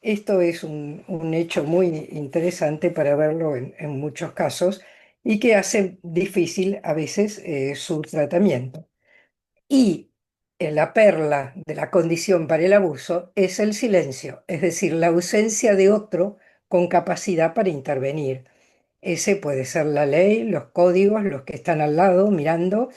Esto es un hecho muy interesante para verlo en muchos casos y que hace difícil a veces su tratamiento. Y la perla de la condición para el abuso es el silencio, es decir, la ausencia de otro con capacidad para intervenir. Ese puede ser la ley, los códigos, los que están al lado mirando,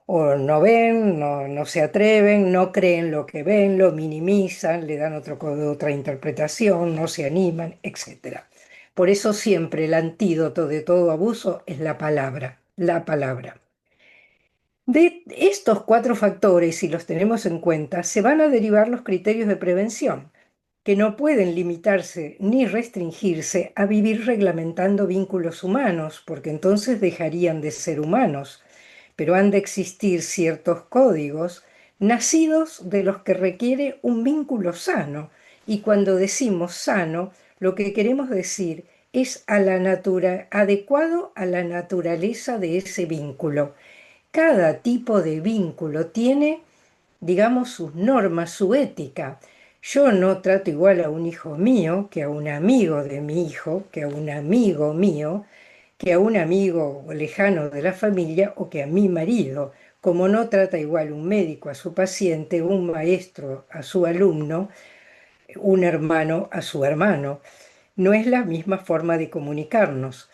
o no ven, no se atreven, no creen lo que ven, lo minimizan, le dan otra interpretación, no se animan, etc. Por eso siempre el antídoto de todo abuso es la palabra, la palabra. De estos 4 factores, si los tenemos en cuenta, se van a derivar los criterios de prevención, que no pueden limitarse ni restringirse a vivir reglamentando vínculos humanos, porque entonces dejarían de ser humanos, pero han de existir ciertos códigos nacidos de los que requiere un vínculo sano. Y cuando decimos sano, lo que queremos decir es adecuado a la naturaleza de ese vínculo. Cada tipo de vínculo tiene, digamos, sus normas, su ética. Yo no trato igual a un hijo mío que a un amigo de mi hijo, que a un amigo mío, que a un amigo lejano de la familia o que a mi marido, como no trata igual un médico a su paciente, un maestro a su alumno, un hermano a su hermano. No es la misma forma de comunicarnos.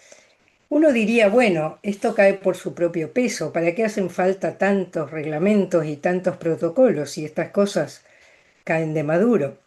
Uno diría, bueno, esto cae por su propio peso, ¿para qué hacen falta tantos reglamentos y tantos protocolos si estas cosas caen de maduro?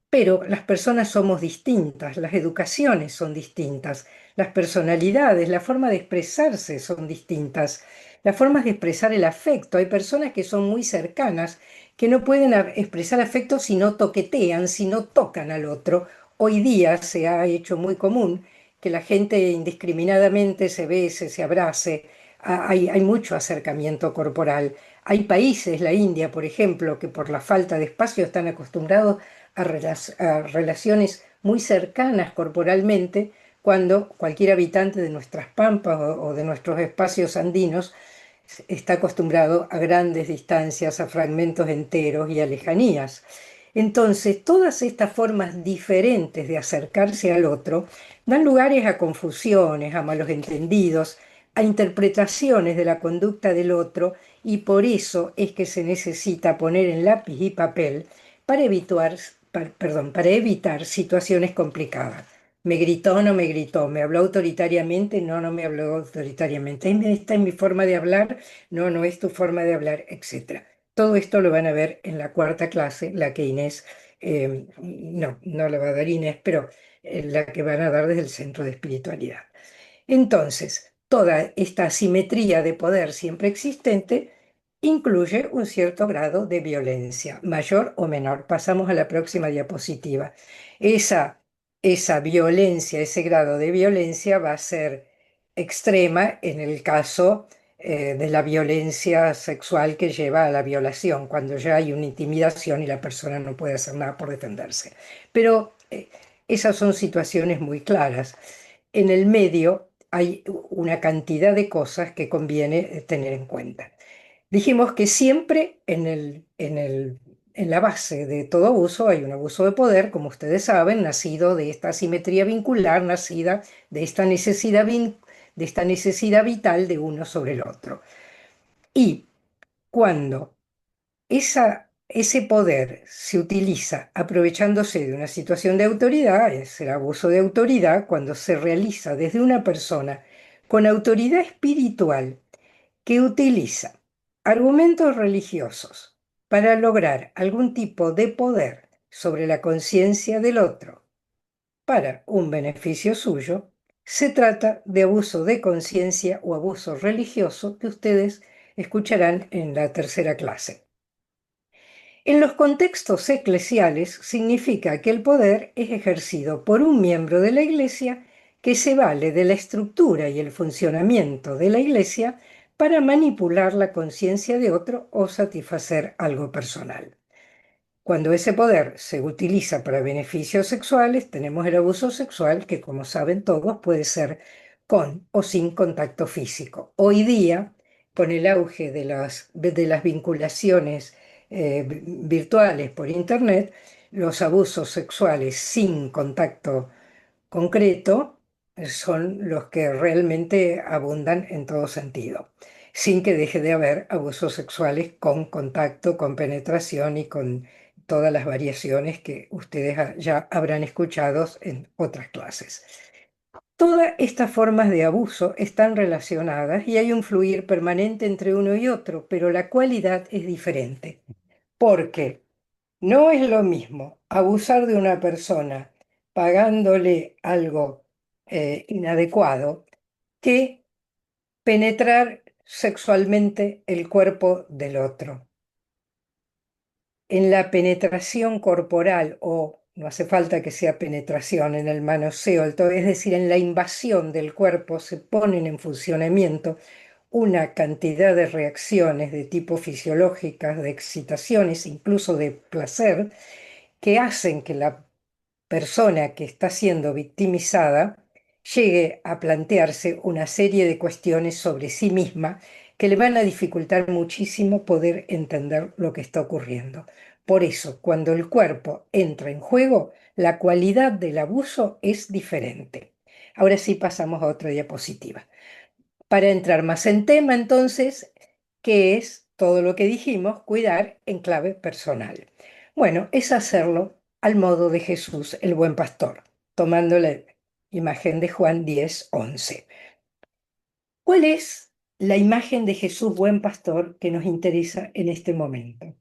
Pero las personas somos distintas, las educaciones son distintas, las personalidades, la forma de expresarse son distintas, las formas de expresar el afecto. Hay personas que son muy cercanas, que no pueden expresar afecto si no toquetean, si no tocan al otro. Hoy día se ha hecho muy común que la gente indiscriminadamente se bese, se abrace. Hay mucho acercamiento corporal. Hay países, la India, por ejemplo, que por la falta de espacio están acostumbrados a relaciones muy cercanas corporalmente, cuando cualquier habitante de nuestras pampas o de nuestros espacios andinos está acostumbrado a grandes distancias, a fragmentos enteros y a lejanías. Entonces, todas estas formas diferentes de acercarse al otro dan lugares a confusiones, a malos entendidos, a interpretaciones de la conducta del otro, y por eso es que se necesita poner en lápiz y papel para para evitar situaciones complicadas. ¿Me gritó o no me gritó? ¿Me habló autoritariamente? No, no me habló autoritariamente. ¿Esta es mi forma de hablar? No, no es tu forma de hablar, etc. Todo esto lo van a ver en la 4ª clase, la que Inés, no la va a dar Inés, pero la que van a dar desde el Centro de Espiritualidad. Entonces, toda esta asimetría de poder siempre existente incluye un cierto grado de violencia, mayor o menor. Pasamos a la próxima diapositiva. Esa violencia, ese grado de violencia va a ser extrema en el caso de la violencia sexual que lleva a la violación, cuando ya hay una intimidación y la persona no puede hacer nada por defenderse. Pero esas son situaciones muy claras. En el medio hay una cantidad de cosas que conviene tener en cuenta. Dijimos que siempre en la base de todo abuso hay un abuso de poder, como ustedes saben, nacido de esta asimetría vincular, nacida de esta necesidad vital de uno sobre el otro. Y cuando ese poder se utiliza aprovechándose de una situación de autoridad, es el abuso de autoridad, cuando se realiza desde una persona con autoridad espiritual que utiliza argumentos religiosos para lograr algún tipo de poder sobre la conciencia del otro para un beneficio suyo, se trata de abuso de conciencia o abuso religioso, que ustedes escucharán en la 3ª clase. En los contextos eclesiales significa que el poder es ejercido por un miembro de la Iglesia que se vale de la estructura y el funcionamiento de la Iglesia para manipular la conciencia de otro o satisfacer algo personal. Cuando ese poder se utiliza para beneficios sexuales, tenemos el abuso sexual, que como saben todos puede ser con o sin contacto físico. Hoy día, con el auge de las vinculaciones virtuales por Internet, los abusos sexuales sin contacto concreto son los que realmente abundan en todo sentido, sin que deje de haber abusos sexuales con contacto, con penetración y con todas las variaciones que ustedes ya habrán escuchado en otras clases. Todas estas formas de abuso están relacionadas y hay un fluir permanente entre uno y otro, pero la cualidad es diferente, porque no es lo mismo abusar de una persona pagándole algo inadecuado que penetrar sexualmente el cuerpo del otro. En la penetración corporal, o no hace falta que sea penetración, en el manoseo, es decir, en la invasión del cuerpo, se ponen en funcionamiento una cantidad de reacciones de tipo fisiológicas, de excitaciones, incluso de placer, que hacen que la persona que está siendo victimizada llegue a plantearse una serie de cuestiones sobre sí misma que le van a dificultar muchísimo poder entender lo que está ocurriendo. Por eso, cuando el cuerpo entra en juego, la cualidad del abuso es diferente. Ahora sí pasamos a otra diapositiva. Para entrar más en tema, entonces, ¿qué es todo lo que dijimos? Cuidar en clave personal. Bueno, es hacerlo al modo de Jesús, el buen pastor, tomando la imagen de Juan 10:11. ¿Cuál es la imagen de Jesús, buen pastor, que nos interesa en este momento?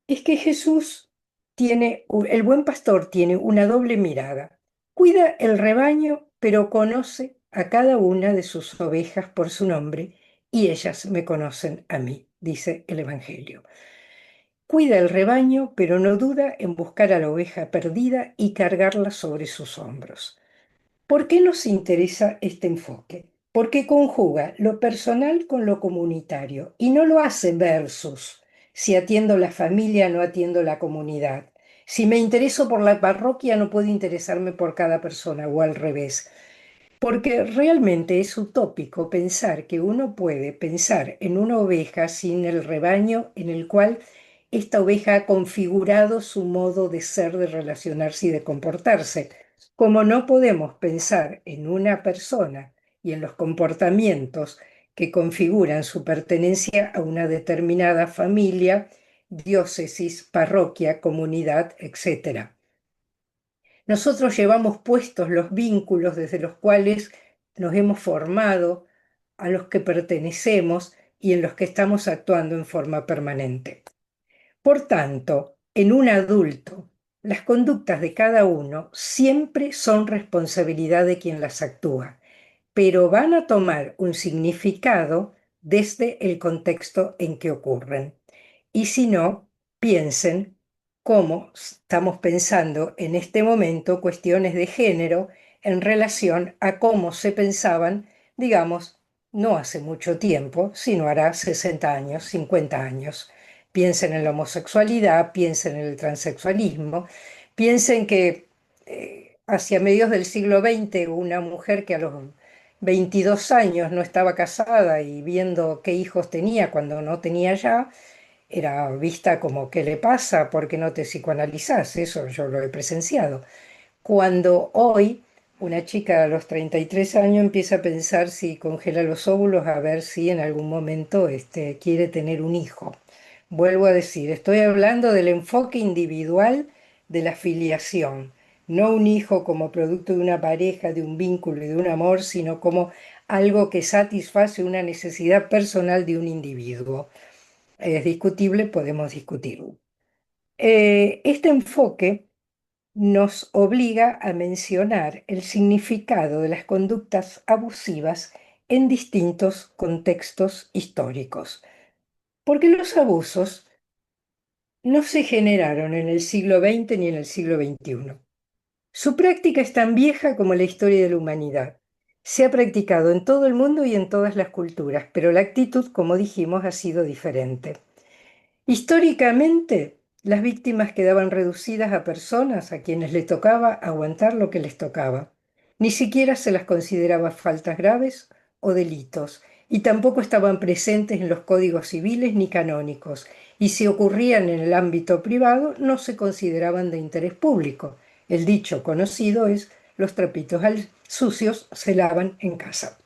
Es que Jesús el buen pastor tiene una doble mirada. Cuida el rebaño, pero conoce a cada una de sus ovejas por su nombre, y ellas me conocen a mí, dice el Evangelio. Cuida el rebaño, pero no duda en buscar a la oveja perdida y cargarla sobre sus hombros. ¿Por qué nos interesa este enfoque? Porque conjuga lo personal con lo comunitario y no lo hace versus si atiendo la familia, no atiendo la comunidad. Si me intereso por la parroquia, no puedo interesarme por cada persona o al revés. Porque realmente es utópico pensar que uno puede pensar en una oveja sin el rebaño en el cual esta oveja ha configurado su modo de ser, de relacionarse y de comportarse. Como no podemos pensar en una persona y en los comportamientos que configuran su pertenencia a una determinada familia, diócesis, parroquia, comunidad, etc. Nosotros llevamos puestos los vínculos desde los cuales nos hemos formado, a los que pertenecemos y en los que estamos actuando en forma permanente. Por tanto, en un adulto, las conductas de cada uno siempre son responsabilidad de quien las actúa, pero van a tomar un significado desde el contexto en que ocurren. Y si no, piensen cómo estamos pensando en este momento cuestiones de género en relación a cómo se pensaban, digamos, no hace mucho tiempo, sino hará 60 años, 50 años. Piensen en la homosexualidad, piensen en el transexualismo, piensen que hacia mediados del siglo XX una mujer que a los 22 años no estaba casada y viendo qué hijos tenía cuando no tenía ya, era vista como ¿qué le pasa? ¿Por qué no te psicoanalizás? Eso yo lo he presenciado. Cuando hoy una chica a los 33 años empieza a pensar si congela los óvulos a ver si en algún momento quiere tener un hijo. Vuelvo a decir, estoy hablando del enfoque individual de la filiación, no un hijo como producto de una pareja, de un vínculo y de un amor, sino como algo que satisface una necesidad personal de un individuo. Es discutible, podemos discutirlo. Este enfoque nos obliga a mencionar el significado de las conductas abusivas en distintos contextos históricos, porque los abusos no se generaron en el siglo XX ni en el siglo XXI. Su práctica es tan vieja como la historia de la humanidad. Se ha practicado en todo el mundo y en todas las culturas, pero la actitud, como dijimos, ha sido diferente. Históricamente, las víctimas quedaban reducidas a personas a quienes les tocaba aguantar lo que les tocaba. Ni siquiera se las consideraba faltas graves o delitos, y tampoco estaban presentes en los códigos civiles ni canónicos, y si ocurrían en el ámbito privado no se consideraban de interés público. El dicho conocido es: los trapitos sucios se lavan en casa.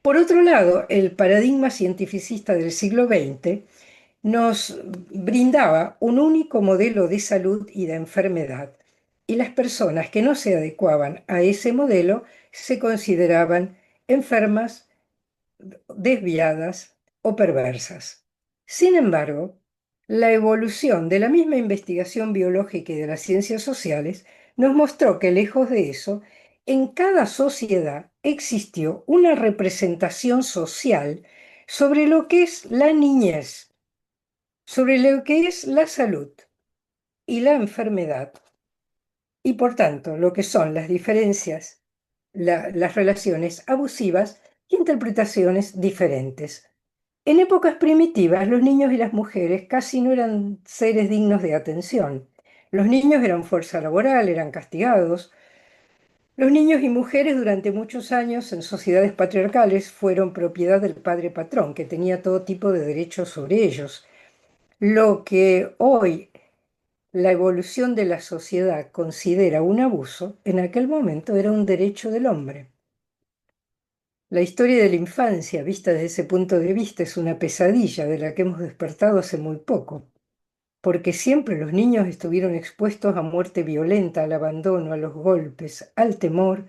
Por otro lado, el paradigma cientificista del siglo XX nos brindaba un único modelo de salud y de enfermedad, y las personas que no se adecuaban a ese modelo se consideraban enfermas, desviadas o perversas. Sin embargo, la evolución de la misma investigación biológica y de las ciencias sociales nos mostró que, lejos de eso, en cada sociedad existió una representación social sobre lo que es la niñez, sobre lo que es la salud y la enfermedad, y por tanto lo que son las diferencias, las relaciones abusivas y interpretaciones diferentes. En épocas primitivas, los niños y las mujeres casi no eran seres dignos de atención. Los niños eran fuerza laboral, eran castigados. Los niños y mujeres durante muchos años en sociedades patriarcales fueron propiedad del padre patrón, que tenía todo tipo de derechos sobre ellos. Lo que hoy la evolución de la sociedad considera un abuso, en aquel momento era un derecho del hombre. La historia de la infancia, vista desde ese punto de vista, es una pesadilla de la que hemos despertado hace muy poco, porque siempre los niños estuvieron expuestos a muerte violenta, al abandono, a los golpes, al temor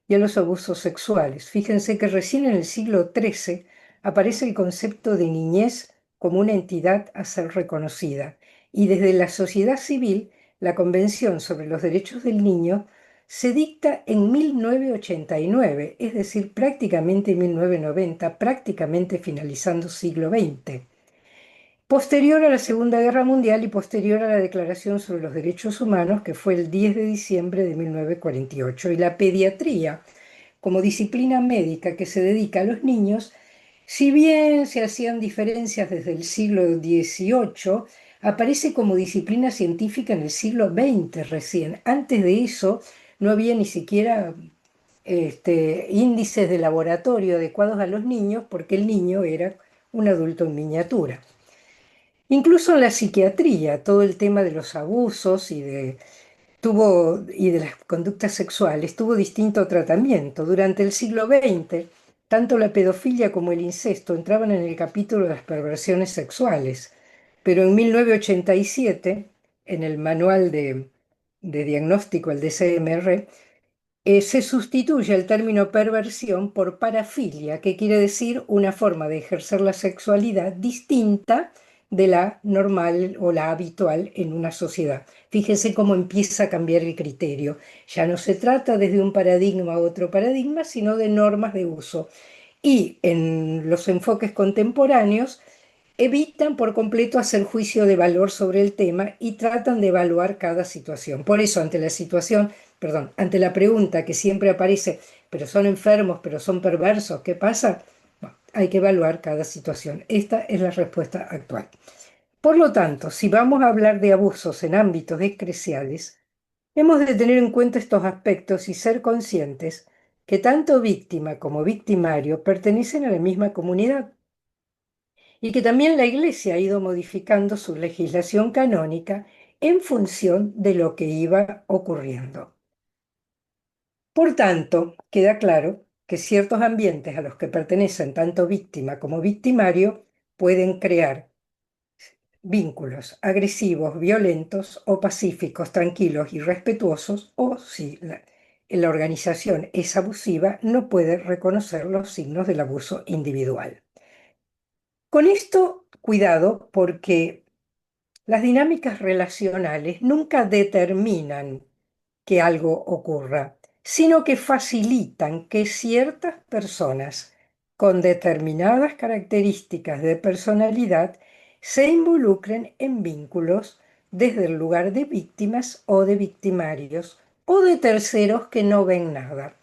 y a los abusos sexuales. Fíjense que recién en el siglo XIII aparece el concepto de niñez como una entidad a ser reconocida, y desde la sociedad civil, la Convención sobre los Derechos del Niño se dicta en 1989, es decir, prácticamente en 1990, prácticamente finalizando siglo XX. Posterior a la Segunda Guerra Mundial y posterior a la Declaración sobre los Derechos Humanos, que fue el 10 de diciembre de 1948, y la pediatría, como disciplina médica que se dedica a los niños, si bien se hacían diferencias desde el siglo XVIII, aparece como disciplina científica en el siglo XX recién. Antes de eso no había ni siquiera índices de laboratorio adecuados a los niños, porque el niño era un adulto en miniatura. Incluso en la psiquiatría, todo el tema de los abusos y de las conductas sexuales tuvo distinto tratamiento. Durante el siglo XX, tanto la pedofilia como el incesto entraban en el capítulo de las perversiones sexuales, pero en 1987, en el manual de diagnóstico, el DSM-R, se sustituye el término perversión por parafilia, que quiere decir una forma de ejercer la sexualidad distinta de la normal o la habitual en una sociedad. Fíjense cómo empieza a cambiar el criterio. Ya no se trata desde un paradigma a otro paradigma, sino de normas de uso. Y en los enfoques contemporáneos evitan por completo hacer juicio de valor sobre el tema y tratan de evaluar cada situación. Por eso, ante la pregunta que siempre aparece: pero son enfermos, pero son perversos, ¿qué pasa? Bueno, hay que evaluar cada situación. Esta es la respuesta actual. Por lo tanto, si vamos a hablar de abusos en ámbitos eclesiales, hemos de tener en cuenta estos aspectos y ser conscientes que tanto víctima como victimario pertenecen a la misma comunidad, y que también la Iglesia ha ido modificando su legislación canónica en función de lo que iba ocurriendo. Por tanto, queda claro que ciertos ambientes a los que pertenecen tanto víctima como victimario pueden crear vínculos agresivos, violentos o pacíficos, tranquilos y respetuosos, o si la organización es abusiva, no puede reconocer los signos del abuso individual. Con esto, cuidado, porque las dinámicas relacionales nunca determinan que algo ocurra, sino que facilitan que ciertas personas con determinadas características de personalidad se involucren en vínculos desde el lugar de víctimas o de victimarios o de terceros que no ven nada.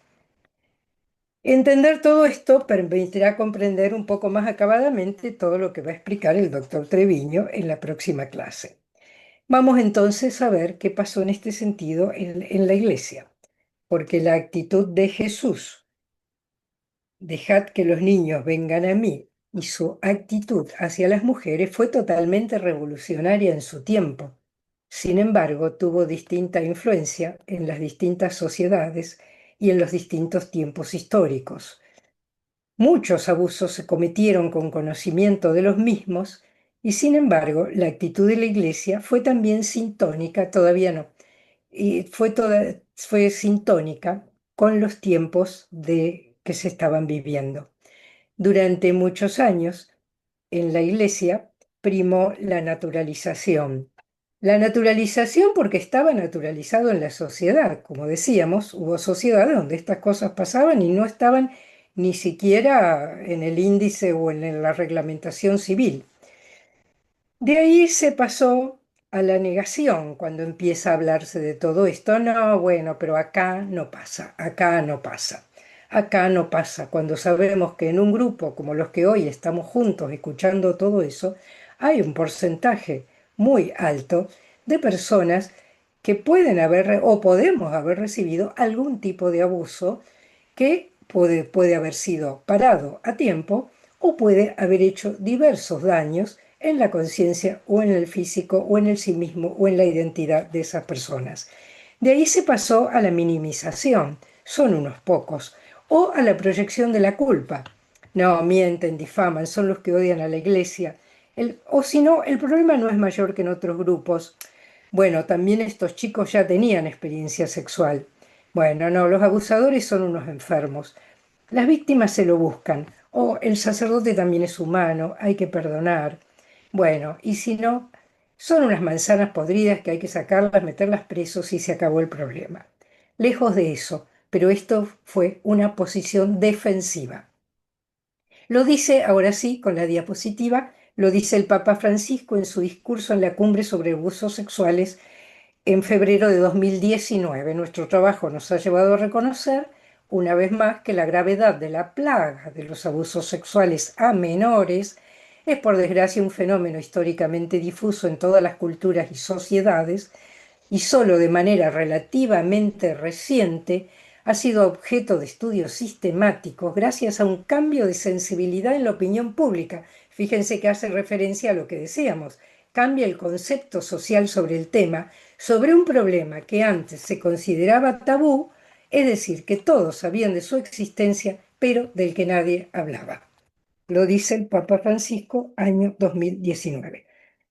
Entender todo esto permitirá comprender un poco más acabadamente todo lo que va a explicar el doctor Treviño en la próxima clase. Vamos entonces a ver qué pasó en este sentido en la iglesia, porque la actitud de Jesús, dejad que los niños vengan a mí, y su actitud hacia las mujeres fue totalmente revolucionaria en su tiempo. Sin embargo, tuvo distinta influencia en las distintas sociedades y en los distintos tiempos históricos. Muchos abusos se cometieron con conocimiento de los mismos y sin embargo la actitud de la Iglesia fue también sintónica, todavía no, y fue sintónica con los tiempos que se estaban viviendo. Durante muchos años en la Iglesia primó la naturalización. La naturalización porque estaba naturalizado en la sociedad. Como decíamos, hubo sociedades donde estas cosas pasaban y no estaban ni siquiera en el índice o en la reglamentación civil. De ahí se pasó a la negación cuando empieza a hablarse de todo esto. No, bueno, pero acá no pasa, acá no pasa. Acá no pasa, cuando sabemos que en un grupo como los que hoy estamos juntos escuchando todo eso, hay un porcentaje muy alto de personas que pueden haber o podemos haber recibido algún tipo de abuso que puede haber sido parado a tiempo o puede haber hecho diversos daños en la conciencia o en el físico o en el sí mismo o en la identidad de esas personas. De ahí se pasó a la minimización, son unos pocos, o a la proyección de la culpa. No, mienten, difaman, son los que odian a la iglesia. O si no, el problema no es mayor que en otros grupos. Bueno, también estos chicos ya tenían experiencia sexual. Bueno, no, los abusadores son unos enfermos. Las víctimas se lo buscan. O el sacerdote también es humano, hay que perdonar. Bueno, y si no, son unas manzanas podridas que hay que sacarlas, meterlas presos y se acabó el problema. Lejos de eso, pero esto fue una posición defensiva. Lo dice, ahora sí, con la diapositiva, lo dice el Papa Francisco en su discurso en la cumbre sobre abusos sexuales en febrero de 2019. Nuestro trabajo nos ha llevado a reconocer, una vez más, que la gravedad de la plaga de los abusos sexuales a menores es, por desgracia, un fenómeno históricamente difuso en todas las culturas y sociedades, y solo de manera relativamente reciente ha sido objeto de estudios sistemáticos gracias a un cambio de sensibilidad en la opinión pública. Fíjense que hace referencia a lo que decíamos. Cambia el concepto social sobre el tema, sobre un problema que antes se consideraba tabú, es decir, que todos sabían de su existencia, pero del que nadie hablaba. Lo dice el Papa Francisco, año 2019.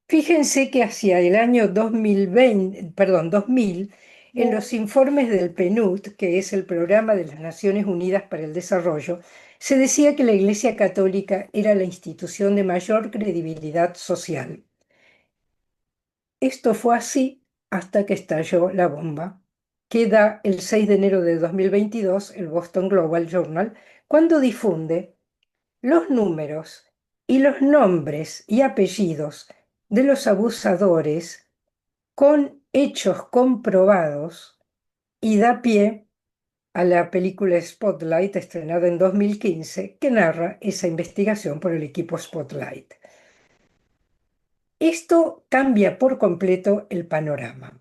Fíjense que hacia el año 2000, en los informes del PNUD, que es el Programa de las Naciones Unidas para el Desarrollo, se decía que la Iglesia Católica era la institución de mayor credibilidad social. Esto fue así hasta que estalló la bomba, que da el 6 de enero de 2022 el Boston Global Journal, cuando difunde los números y los nombres y apellidos de los abusadores con hechos comprobados y da pie a la película Spotlight, estrenada en 2015, que narra esa investigación por el equipo Spotlight. Esto cambia por completo el panorama.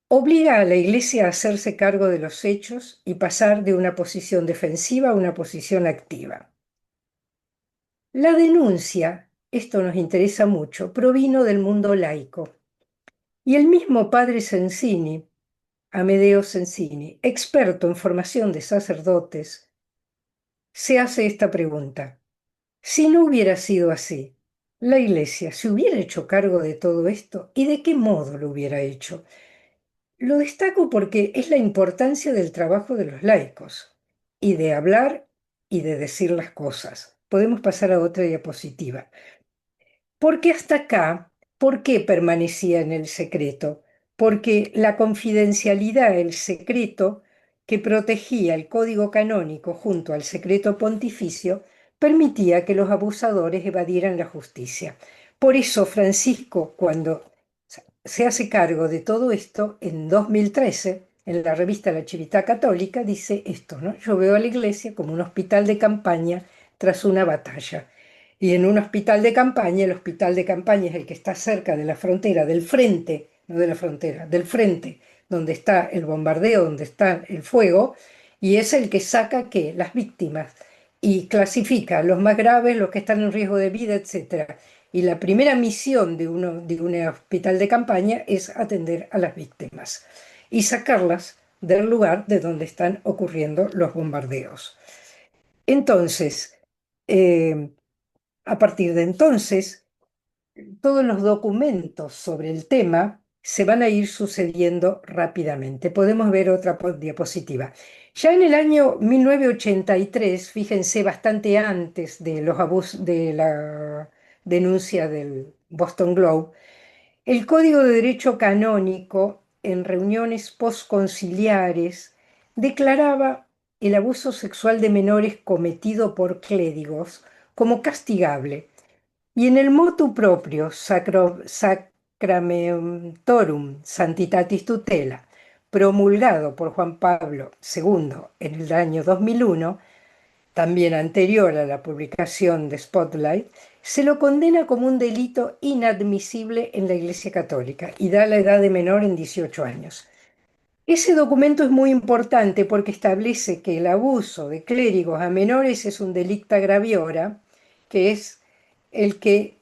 Obliga a la Iglesia a hacerse cargo de los hechos y pasar de una posición defensiva a una posición activa. La denuncia, esto nos interesa mucho, provino del mundo laico. Y el mismo padre Sensini, Amedeo Sensini, experto en formación de sacerdotes, se hace esta pregunta. Si no hubiera sido así, ¿la Iglesia se hubiera hecho cargo de todo esto? ¿Y de qué modo lo hubiera hecho? Lo destaco porque es la importancia del trabajo de los laicos, y de hablar y de decir las cosas. Podemos pasar a otra diapositiva. Porque hasta acá, ¿por qué permanecía en el secreto? Porque la confidencialidad, el secreto que protegía el código canónico junto al secreto pontificio, permitía que los abusadores evadieran la justicia. Por eso Francisco, cuando se hace cargo de todo esto, en 2013, en la revista La Chivita Católica, dice esto, ¿no? Yo veo a la iglesia como un hospital de campaña tras una batalla. Y en un hospital de campaña, el hospital de campaña es el que está cerca de la frontera, del frente, no de la frontera, del frente, donde está el bombardeo, donde está el fuego, y es el que saca ¿qué? Las víctimas y clasifica los más graves, los que están en riesgo de vida, etcétera. Y la primera misión de un hospital de campaña es atender a las víctimas y sacarlas del lugar de donde están ocurriendo los bombardeos. Entonces, a partir de entonces, todos los documentos sobre el tema se van a ir sucediendo rápidamente. Podemos ver otra diapositiva. Ya en el año 1983, fíjense, bastante antes de los abusos de la denuncia del Boston Globe, el Código de Derecho Canónico, en reuniones postconciliares, declaraba el abuso sexual de menores cometido por clérigos como castigable y en el motu proprio Sacramentorum Santitatis Tutela, promulgado por Juan Pablo II en el año 2001, también anterior a la publicación de Spotlight, se lo condena como un delito inadmisible en la Iglesia Católica y da la edad de menor en 18 años. Ese documento es muy importante porque establece que el abuso de clérigos a menores es un delicta graviora, que es el que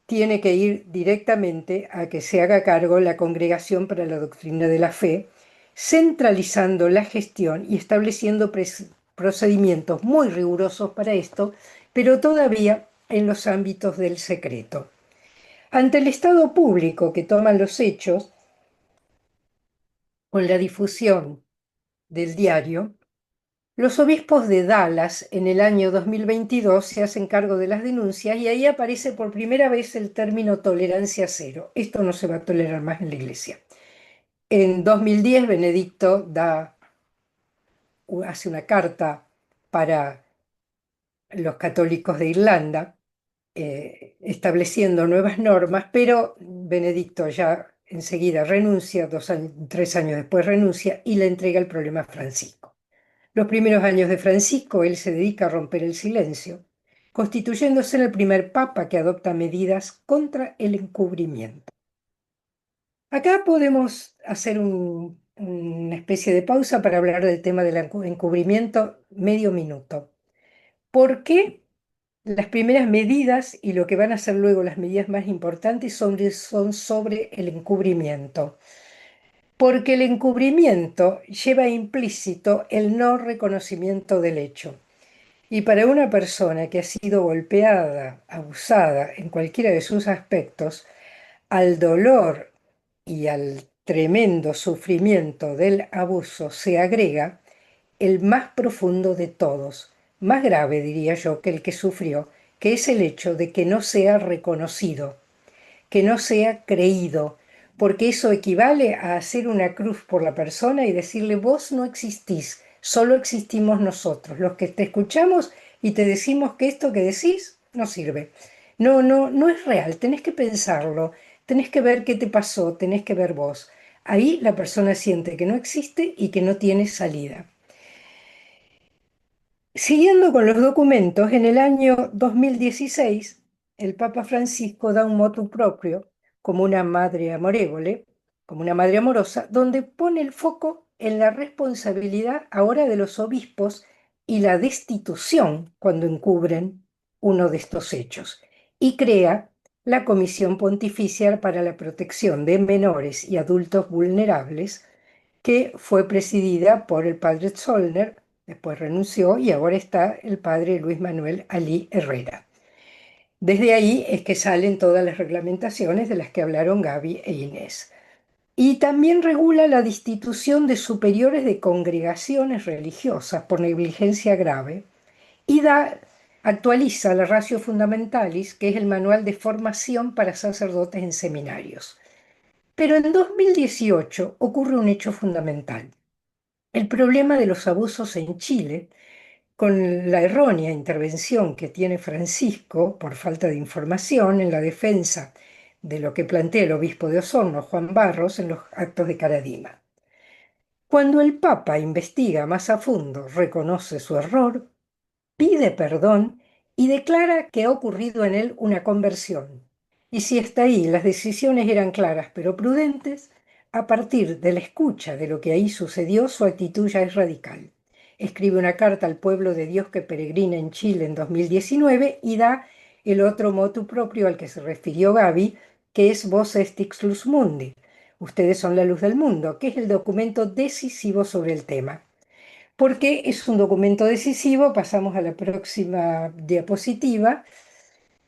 tiene que ir directamente a que se haga cargo la Congregación para la Doctrina de la Fe, centralizando la gestión y estableciendo procedimientos muy rigurosos para esto, pero todavía en los ámbitos del secreto. Ante el Estado público que toma los hechos, con la difusión del diario, los obispos de Dallas en el año 2022 se hacen cargo de las denuncias y ahí aparece por primera vez el término tolerancia cero. Esto no se va a tolerar más en la Iglesia. En 2010 Benedicto hace una carta para los católicos de Irlanda estableciendo nuevas normas, pero Benedicto ya enseguida renuncia, 3 años después renuncia y le entrega el problema a Francisco. Los primeros años de Francisco, él se dedica a romper el silencio, constituyéndose en el primer papa que adopta medidas contra el encubrimiento. Acá podemos hacer una especie de pausa para hablar del tema del encubrimiento medio minuto. ¿Por qué las primeras medidas y lo que van a ser luego las medidas más importantes son sobre el encubrimiento? Porque el encubrimiento lleva implícito el no reconocimiento del hecho. Y para una persona que ha sido golpeada, abusada en cualquiera de sus aspectos, al dolor y al tremendo sufrimiento del abuso se agrega el más profundo de todos, más grave diría yo que el que sufrió, que es el hecho de que no sea reconocido, que no sea creído, porque eso equivale a hacer una cruz por la persona y decirle, vos no existís, solo existimos nosotros, los que te escuchamos y te decimos que esto que decís no sirve. No, no, no es real, tenés que pensarlo, tenés que ver qué te pasó, tenés que ver vos. Ahí la persona siente que no existe y que no tiene salida. Siguiendo con los documentos, en el año 2016, el Papa Francisco da un motu proprio, como una madre amorévole, como una madre amorosa, donde pone el foco en la responsabilidad ahora de los obispos y la destitución cuando encubren uno de estos hechos, y crea la Comisión Pontificia para la Protección de Menores y Adultos Vulnerables, que fue presidida por el padre Zollner, después renunció y ahora está el padre Luis Manuel Alí Herrera. Desde ahí es que salen todas las reglamentaciones de las que hablaron Gaby e Inés. Y también regula la destitución de superiores de congregaciones religiosas por negligencia grave y actualiza la Ratio Fundamentalis, que es el manual de formación para sacerdotes en seminarios. Pero en 2018 ocurre un hecho fundamental. El problema de los abusos en Chile con la errónea intervención que tiene Francisco por falta de información en la defensa de lo que plantea el obispo de Osorno, Juan Barros, en los actos de Caradima. Cuando el Papa investiga más a fondo, reconoce su error, pide perdón y declara que ha ocurrido en él una conversión. Y si hasta ahí las decisiones eran claras pero prudentes, a partir de la escucha de lo que ahí sucedió, su actitud ya es radical. Escribe una carta al pueblo de Dios que peregrina en Chile en 2019 y da el otro motu propio al que se refirió Gaby, que es Vos est lux mundi. Ustedes son la luz del mundo, que es el documento decisivo sobre el tema. ¿Por qué es un documento decisivo? Pasamos a la próxima diapositiva,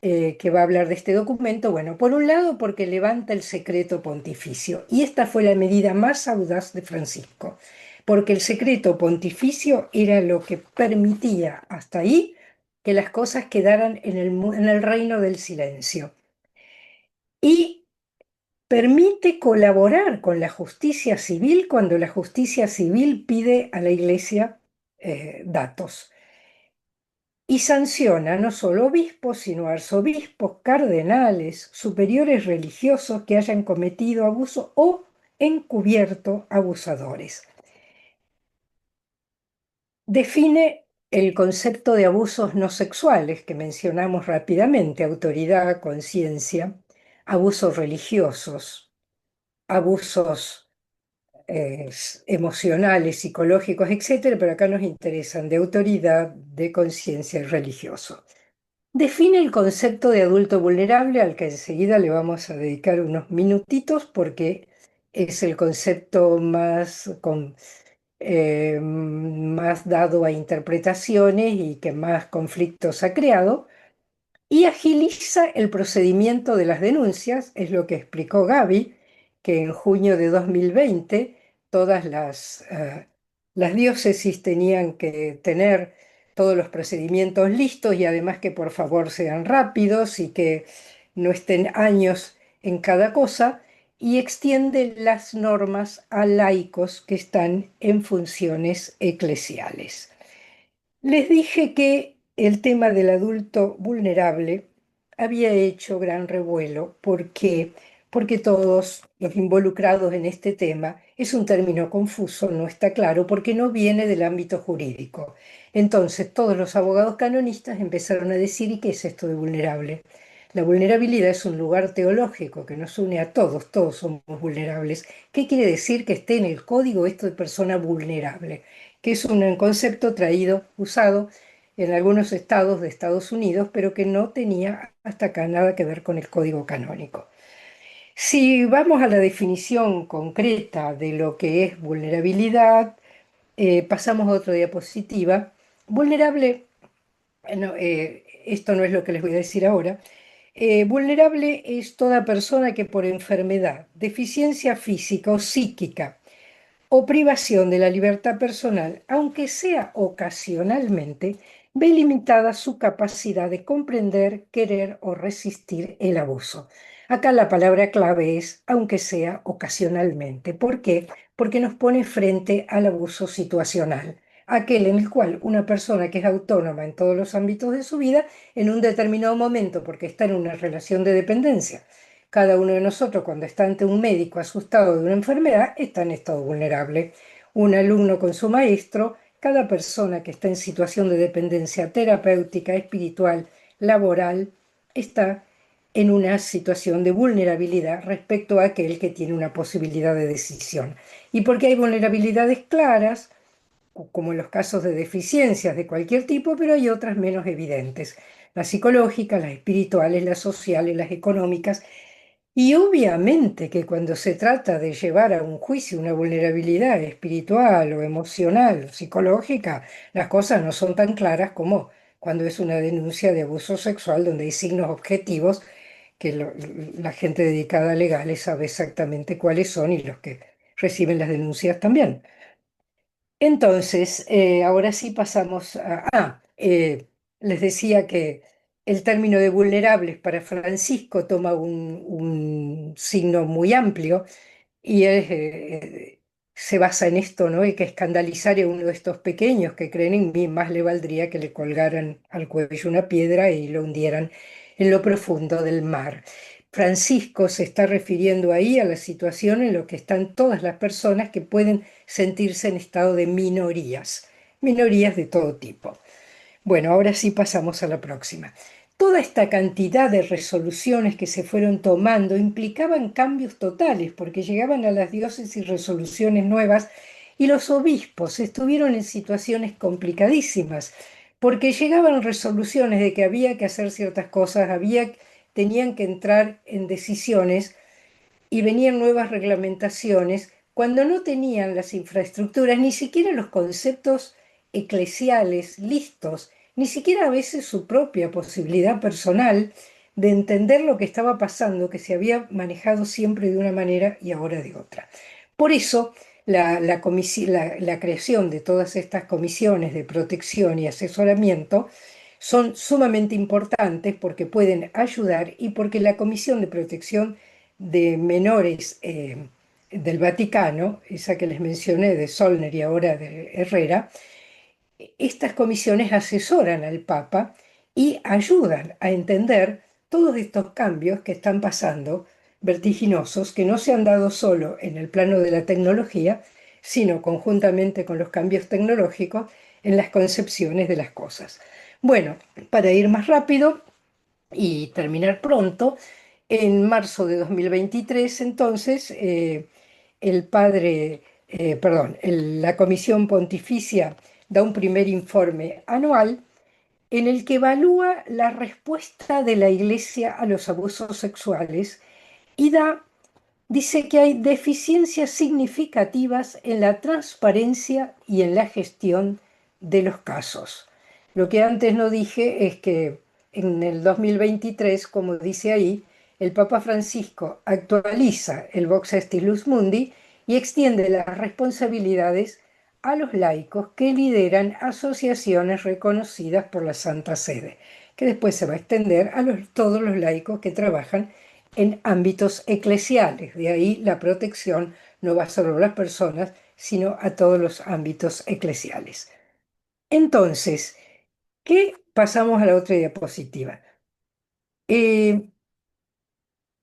que va a hablar de este documento. Bueno, por un lado, porque levanta el secreto pontificio, y esta fue la medida más audaz de Francisco, porque el secreto pontificio era lo que permitía hasta ahí que las cosas quedaran en el reino del silencio. Y permite colaborar con la justicia civil cuando la justicia civil pide a la Iglesia datos. Y sanciona no solo obispos, sino arzobispos, cardenales, superiores religiosos que hayan cometido abuso o encubierto abusadores. Define el concepto de abusos no sexuales que mencionamos rápidamente: autoridad, conciencia, abusos religiosos, abusos emocionales, psicológicos, etcétera, pero acá nos interesan de autoridad, de conciencia y religioso. Define el concepto de adulto vulnerable, al que enseguida le vamos a dedicar unos minutitos porque es el concepto más dado a interpretaciones y que más conflictos ha creado. Y agiliza el procedimiento de las denuncias, es lo que explicó Gaby, que en junio de 2020 todas las diócesis tenían que tener todos los procedimientos listos y además que por favor sean rápidos y que no estén años en cada cosa, y extiende las normas a laicos que están en funciones eclesiales. Les dije que el tema del adulto vulnerable había hecho gran revuelo. ¿Por qué? Porque todos los involucrados en este tema, es un término confuso, no está claro, porque no viene del ámbito jurídico. Entonces todos los abogados canonistas empezaron a decir: ¿y qué es esto de vulnerable? La vulnerabilidad es un lugar teológico que nos une a todos, todos somos vulnerables. ¿Qué quiere decir que esté en el código esto de persona vulnerable? Que es un concepto usado en algunos estados de Estados Unidos, pero que no tenía hasta acá nada que ver con el código canónico. Si vamos a la definición concreta de lo que es vulnerabilidad, pasamos a otra diapositiva. Vulnerable, esto no es lo que les voy a decir ahora. Vulnerable es toda persona que por enfermedad, deficiencia física o psíquica, o privación de la libertad personal, aunque sea ocasionalmente, ve limitada su capacidad de comprender, querer o resistir el abuso. Acá la palabra clave es aunque sea ocasionalmente. ¿Por qué? Porque nos pone frente al abuso situacional, aquel en el cual una persona que es autónoma en todos los ámbitos de su vida, en un determinado momento, porque está en una relación de dependencia, cada uno de nosotros, cuando está ante un médico asustado de una enfermedad, está en estado vulnerable. Un alumno con su maestro, cada persona que está en situación de dependencia terapéutica, espiritual, laboral, está en una situación de vulnerabilidad respecto a aquel que tiene una posibilidad de decisión. Y porque hay vulnerabilidades claras, como en los casos de deficiencias de cualquier tipo, pero hay otras menos evidentes: las psicológicas, las espirituales, las sociales, las económicas. Y obviamente que cuando se trata de llevar a un juicio una vulnerabilidad espiritual o emocional o psicológica, las cosas no son tan claras como cuando es una denuncia de abuso sexual, donde hay signos objetivos que la gente dedicada a legales sabe exactamente cuáles son, y los que reciben las denuncias también. Entonces, ahora sí pasamos les decía que el término de vulnerables para Francisco toma un signo muy amplio, y se basa en esto, ¿no? Y que escandalizar a uno de estos pequeños que creen en mí, más le valdría que le colgaran al cuello una piedra y lo hundieran en lo profundo del mar. Francisco se está refiriendo ahí a la situación en la que están todas las personas que pueden sentirse en estado de minorías de todo tipo. Bueno, ahora sí pasamos a la próxima. Toda esta cantidad de resoluciones que se fueron tomando implicaban cambios totales, porque llegaban a las diócesis resoluciones nuevas y los obispos estuvieron en situaciones complicadísimas, porque llegaban resoluciones de que había que hacer ciertas cosas, tenían que entrar en decisiones y venían nuevas reglamentaciones cuando no tenían las infraestructuras, ni siquiera los conceptos eclesiales listos, ni siquiera a veces su propia posibilidad personal de entender lo que estaba pasando, que se había manejado siempre de una manera y ahora de otra. Por eso, la creación de todas estas comisiones de protección y asesoramiento son sumamente importantes porque pueden ayudar y porque la Comisión de Protección de Menores del Vaticano, esa que les mencioné de Solner y ahora de Herrera, estas comisiones asesoran al Papa y ayudan a entender todos estos cambios que están pasando, vertiginosos, que no se han dado solo en el plano de la tecnología, sino conjuntamente con los cambios tecnológicos en las concepciones de las cosas. Bueno, para ir más rápido y terminar pronto, en marzo de 2023, entonces, la Comisión Pontificia da un primer informe anual en el que evalúa la respuesta de la Iglesia a los abusos sexuales y dice que hay deficiencias significativas en la transparencia y en la gestión de los casos. Lo que antes no dije es que en el 2023, como dice ahí, el Papa Francisco actualiza el Vox Estilus Mundi y extiende las responsabilidades a los laicos que lideran asociaciones reconocidas por la Santa Sede, que después se va a extender a todos los laicos que trabajan en ámbitos eclesiales. De ahí la protección no va solo a las personas, sino a todos los ámbitos eclesiales. Entonces, ¿qué pasamos a la otra diapositiva?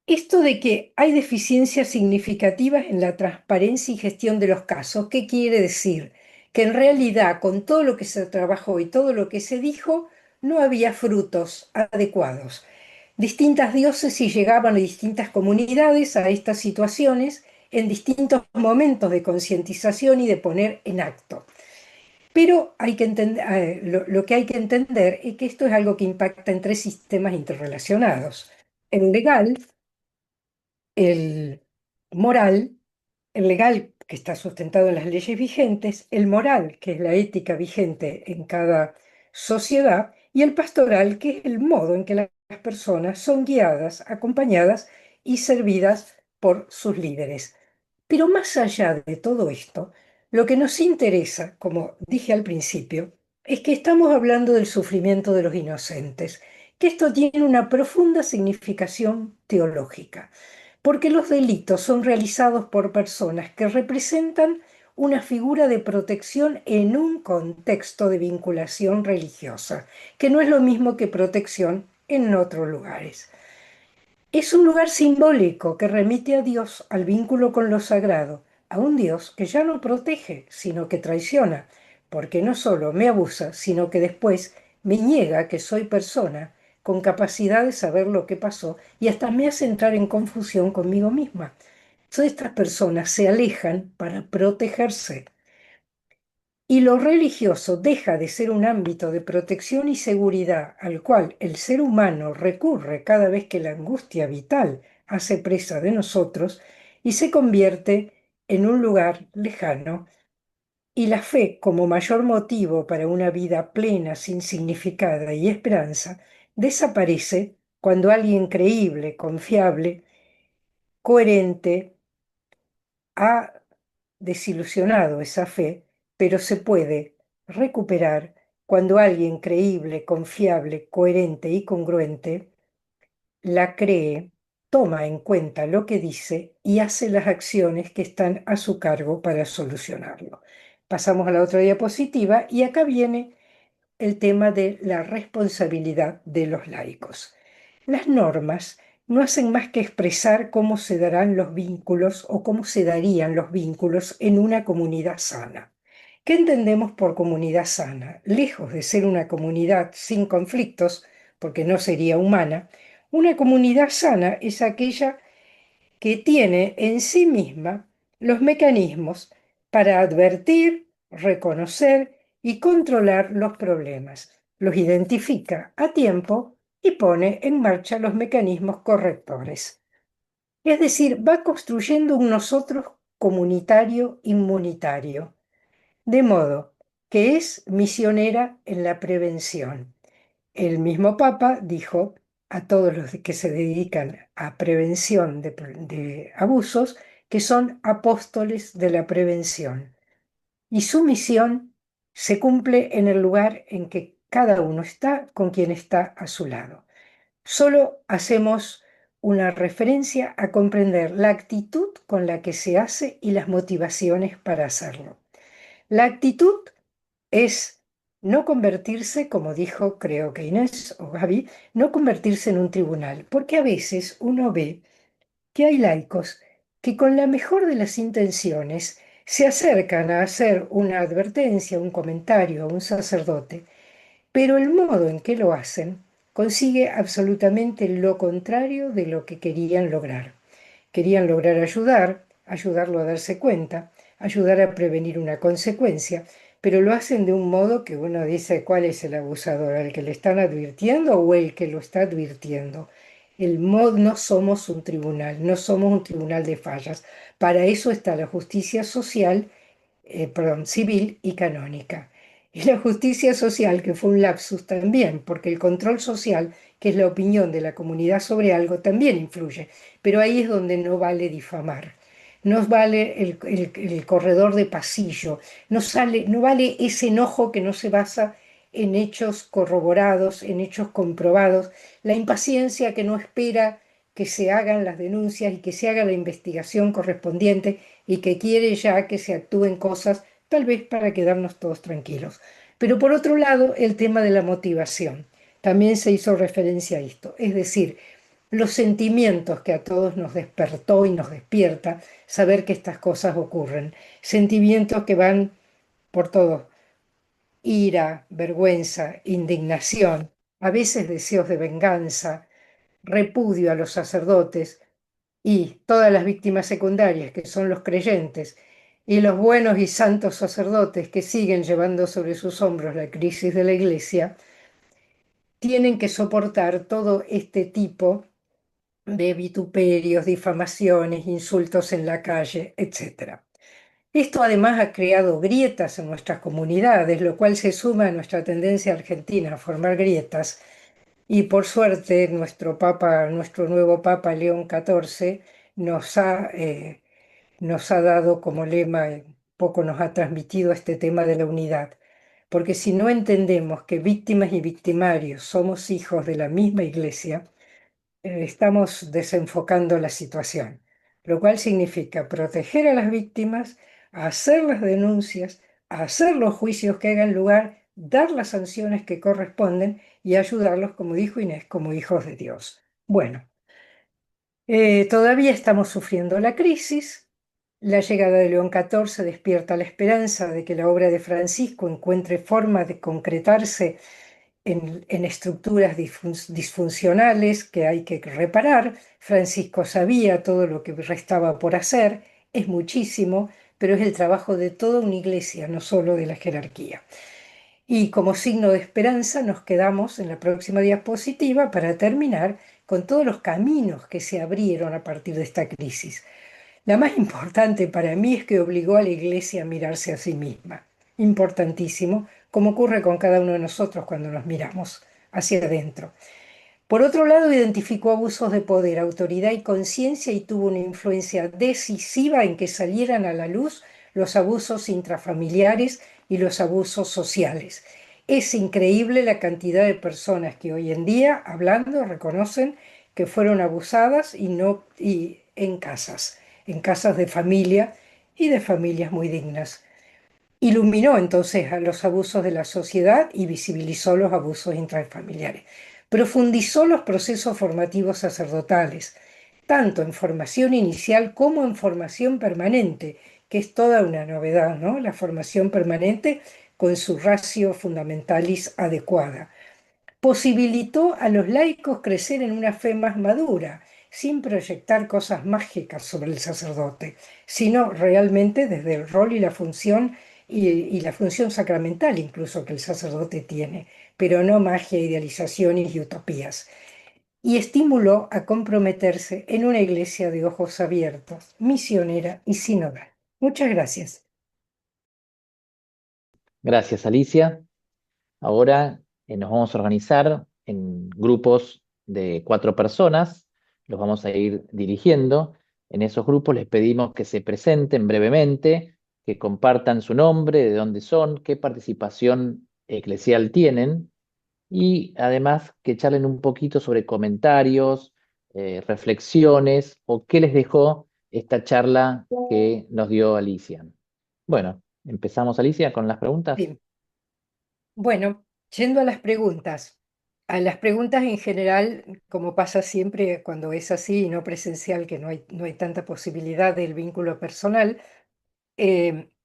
Esto de que hay deficiencias significativas en la transparencia y gestión de los casos, ¿qué quiere decir? Que en realidad con todo lo que se trabajó y todo lo que se dijo, no había frutos adecuados. Distintas diócesis llegaban a distintas comunidades a estas situaciones en distintos momentos de concientización y de poner en acto. Pero hay que entender, lo que hay que entender es que esto es algo que impacta en tres sistemas interrelacionados: el legal, el moral, el legal que está sustentado en las leyes vigentes, el moral, que es la ética vigente en cada sociedad, y el pastoral, que es el modo en que las personas son guiadas, acompañadas y servidas por sus líderes. Pero más allá de todo esto, lo que nos interesa, como dije al principio, es que estamos hablando del sufrimiento de los inocentes, que esto tiene una profunda significación teológica, porque los delitos son realizados por personas que representan una figura de protección en un contexto de vinculación religiosa, que no es lo mismo que protección en otros lugares. Es un lugar simbólico que remite a Dios, al vínculo con lo sagrado, a un Dios que ya no protege, sino que traiciona, porque no solo me abusa, sino que después me niega que soy persona, con capacidad de saber lo que pasó y hasta me hace entrar en confusión conmigo misma. Todas estas personas se alejan para protegerse. Y lo religioso deja de ser un ámbito de protección y seguridad al cual el ser humano recurre cada vez que la angustia vital hace presa de nosotros y se convierte en un lugar lejano. Y la fe, como mayor motivo para una vida plena, sin significado y esperanza, desaparece cuando alguien creíble, confiable, coherente, ha desilusionado esa fe, pero se puede recuperar cuando alguien creíble, confiable, coherente y congruente la cree toma en cuenta lo que dice y hace las acciones que están a su cargo para solucionarlo. Pasamos a la otra diapositiva y acá viene el tema de la responsabilidad de los laicos. Las normas no hacen más que expresar cómo se darán los vínculos o cómo se darían los vínculos en una comunidad sana. ¿Qué entendemos por comunidad sana? Lejos de ser una comunidad sin conflictos, porque no sería humana, una comunidad sana es aquella que tiene en sí misma los mecanismos para advertir, reconocer y controlar los problemas. Los identifica a tiempo y pone en marcha los mecanismos correctores. Es decir, va construyendo un nosotros comunitario inmunitario, de modo que es misionera en la prevención. El mismo Papa dijo a todos los que se dedican a prevención de abusos que son apóstoles de la prevención. Y su misión se cumple en el lugar en que cada uno está con quien está a su lado. Solo hacemos una referencia a comprender la actitud con la que se hace y las motivaciones para hacerlo. La actitud es no convertirse, como dijo creo que Inés o Gaby, no convertirse en un tribunal, porque a veces uno ve que hay laicos que con la mejor de las intenciones se acercan a hacer una advertencia, un comentario a un sacerdote, pero el modo en que lo hacen consigue absolutamente lo contrario de lo que querían lograr. Querían lograr ayudarlo a darse cuenta, ayudar a prevenir una consecuencia, pero lo hacen de un modo que uno dice, ¿cuál es el abusador? ¿El que le están advirtiendo o el que lo está advirtiendo? No somos un tribunal, no somos un tribunal de fallas. Para eso está la justicia social, civil y canónica. Y la justicia social, que fue un lapsus también, porque el control social, que es la opinión de la comunidad sobre algo, también influye. Pero ahí es donde no vale difamar. No vale el corredor de pasillo, no vale ese enojo que no se basa en hechos corroborados, en hechos comprobados, la impaciencia que no espera que se hagan las denuncias y que se haga la investigación correspondiente y que quiere ya que se actúen cosas, tal vez para quedarnos todos tranquilos. Pero por otro lado, el tema de la motivación. También se hizo referencia a esto, es decir, los sentimientos que a todos nos despertó y nos despierta saber que estas cosas ocurren. Sentimientos que van por todo: ira, vergüenza, indignación, a veces deseos de venganza, repudio a los sacerdotes y todas las víctimas secundarias, que son los creyentes, y los buenos y santos sacerdotes que siguen llevando sobre sus hombros la crisis de la Iglesia, tienen que soportar todo este tipo de vituperios, difamaciones, insultos en la calle, etc. Esto además ha creado grietas en nuestras comunidades, lo cual se suma a nuestra tendencia argentina a formar grietas. Y por suerte nuestro nuevo Papa León XIV nos ha dado como lema, poco nos ha transmitido este tema de la unidad. Porque si no entendemos que víctimas y victimarios somos hijos de la misma Iglesia, estamos desenfocando la situación, lo cual significa proteger a las víctimas, hacer las denuncias, hacer los juicios que hagan lugar, dar las sanciones que corresponden y ayudarlos, como dijo Inés, como hijos de Dios. Bueno, todavía estamos sufriendo la crisis. La llegada de León XIV despierta la esperanza de que la obra de Francisco encuentre forma de concretarse en estructuras disfuncionales que hay que reparar. Francisco sabía todo lo que restaba por hacer, es muchísimo, pero es el trabajo de toda una iglesia, no solo de la jerarquía. Y como signo de esperanza nos quedamos en la próxima diapositiva para terminar con todos los caminos que se abrieron a partir de esta crisis. La más importante para mí es que obligó a la iglesia a mirarse a sí misma. Importantísimo, como ocurre con cada uno de nosotros cuando nos miramos hacia adentro. Por otro lado, identificó abusos de poder, autoridad y conciencia y tuvo una influencia decisiva en que salieran a la luz los abusos intrafamiliares y los abusos sociales. Es increíble la cantidad de personas que hoy en día, hablando, reconocen que fueron abusadas y en casas de familia y de familias muy dignas. Iluminó entonces a los abusos de la sociedad y visibilizó los abusos intrafamiliares. Profundizó los procesos formativos sacerdotales, tanto en formación inicial como en formación permanente, que es toda una novedad, ¿no? La formación permanente con su ratio fundamentalis adecuada. Posibilitó a los laicos crecer en una fe más madura, sin proyectar cosas mágicas sobre el sacerdote, sino realmente desde el rol y la función y la función sacramental incluso que el sacerdote tiene, pero no magia, idealizaciones y utopías. Y estimuló a comprometerse en una iglesia de ojos abiertos, misionera y sinodal. Muchas gracias. Gracias, Alicia. Ahora nos vamos a organizar en grupos de 4 personas, los vamos a ir dirigiendo. En esos grupos les pedimos que se presenten brevemente, que compartan su nombre, de dónde son, qué participación eclesial tienen y además que charlen un poquito sobre comentarios, reflexiones o qué les dejó esta charla que nos dio Alicia. Bueno, empezamos, Alicia, con las preguntas. Sí. Bueno, yendo a las preguntas. A las preguntas en general, como pasa siempre cuando es así y no presencial, que no hay tanta posibilidad del vínculo personal,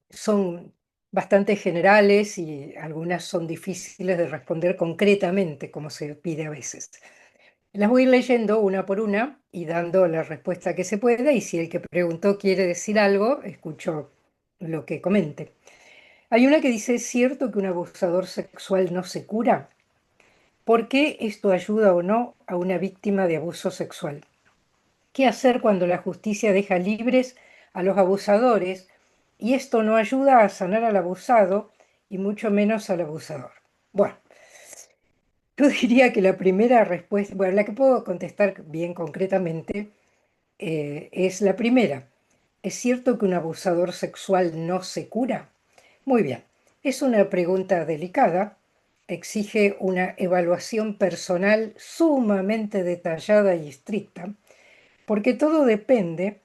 son bastante generales y algunas son difíciles de responder concretamente, como se pide a veces. Las voy a ir leyendo una por una y dando la respuesta que se pueda, y si el que preguntó quiere decir algo, escucho lo que comente. Hay una que dice: ¿es cierto que un abusador sexual no se cura? ¿Por qué esto ayuda o no a una víctima de abuso sexual? ¿Qué hacer cuando la justicia deja libres a los abusadores y esto no ayuda a sanar al abusado y mucho menos al abusador? Bueno, yo diría que la primera respuesta, bueno, la que puedo contestar bien concretamente, es la primera. ¿Es cierto que un abusador sexual no se cura? Muy bien, es una pregunta delicada, exige una evaluación personal sumamente detallada y estricta, porque todo depende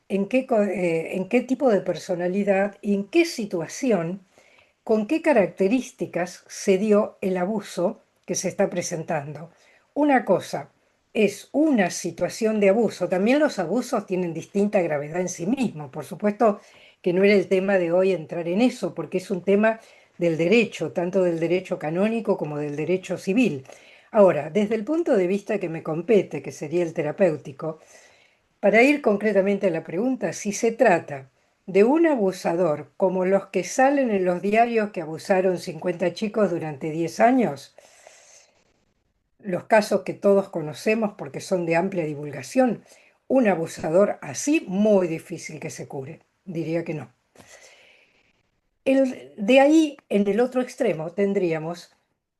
en qué tipo de personalidad y en qué situación, con qué características se dio el abuso que se está presentando. Una cosa es una situación de abuso. También los abusos tienen distinta gravedad en sí mismos. Por supuesto que no era el tema de hoy entrar en eso, porque es un tema del derecho, tanto del derecho canónico como del derecho civil. Ahora, desde el punto de vista que me compete, que sería el terapéutico, para ir concretamente a la pregunta, si se trata de un abusador como los que salen en los diarios que abusaron 50 chicos durante 10 años, los casos que todos conocemos porque son de amplia divulgación, un abusador así muy difícil que se cure, diría que no. De ahí, en el otro extremo, tendríamos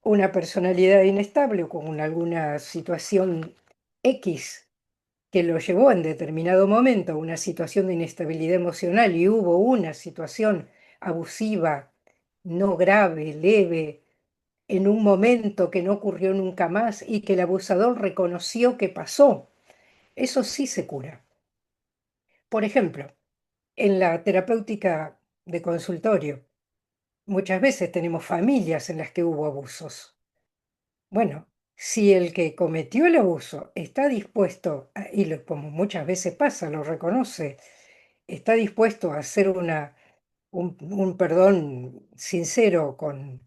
una personalidad inestable o con alguna situación X que lo llevó en determinado momento a una situación de inestabilidad emocional y hubo una situación abusiva, no grave, leve, en un momento que no ocurrió nunca más y que el abusador reconoció que pasó, eso sí se cura. Por ejemplo, en la terapéutica de consultorio, muchas veces tenemos familias en las que hubo abusos. Bueno, si el que cometió el abuso está dispuesto, como muchas veces pasa, lo reconoce, está dispuesto a hacer un perdón sincero con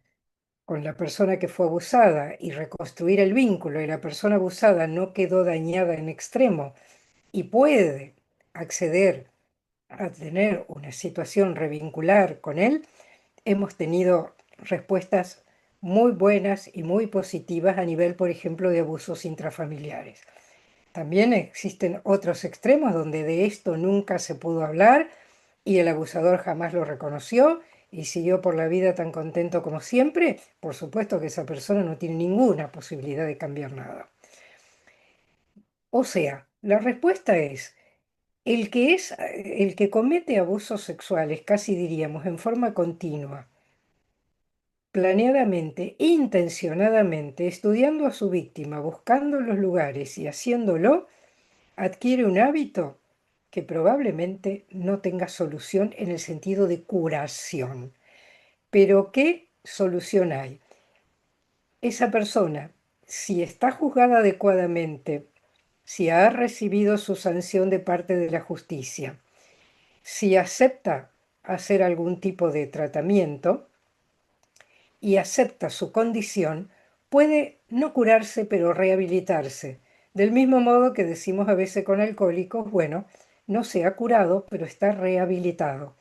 la persona que fue abusada y reconstruir el vínculo, y la persona abusada no quedó dañada en extremo y puede acceder a tener una situación revincular con él, hemos tenido respuestas muy buenas y muy positivas a nivel, por ejemplo, de abusos intrafamiliares. También existen otros extremos donde de esto nunca se pudo hablar y el abusador jamás lo reconoció y siguió por la vida tan contento como siempre. Por supuesto que esa persona no tiene ninguna posibilidad de cambiar nada. O sea, la respuesta es: el que comete abusos sexuales, casi diríamos en forma continua, planeadamente, intencionadamente, estudiando a su víctima, buscando los lugares y haciéndolo, adquiere un hábito que probablemente no tenga solución en el sentido de curación. Pero ¿qué solución hay? Esa persona, si está juzgada adecuadamente, si ha recibido su sanción de parte de la justicia, si acepta hacer algún tipo de tratamiento y acepta su condición, puede no curarse, pero rehabilitarse. Del mismo modo que decimos a veces con alcohólicos, bueno, no se ha curado, pero está rehabilitado.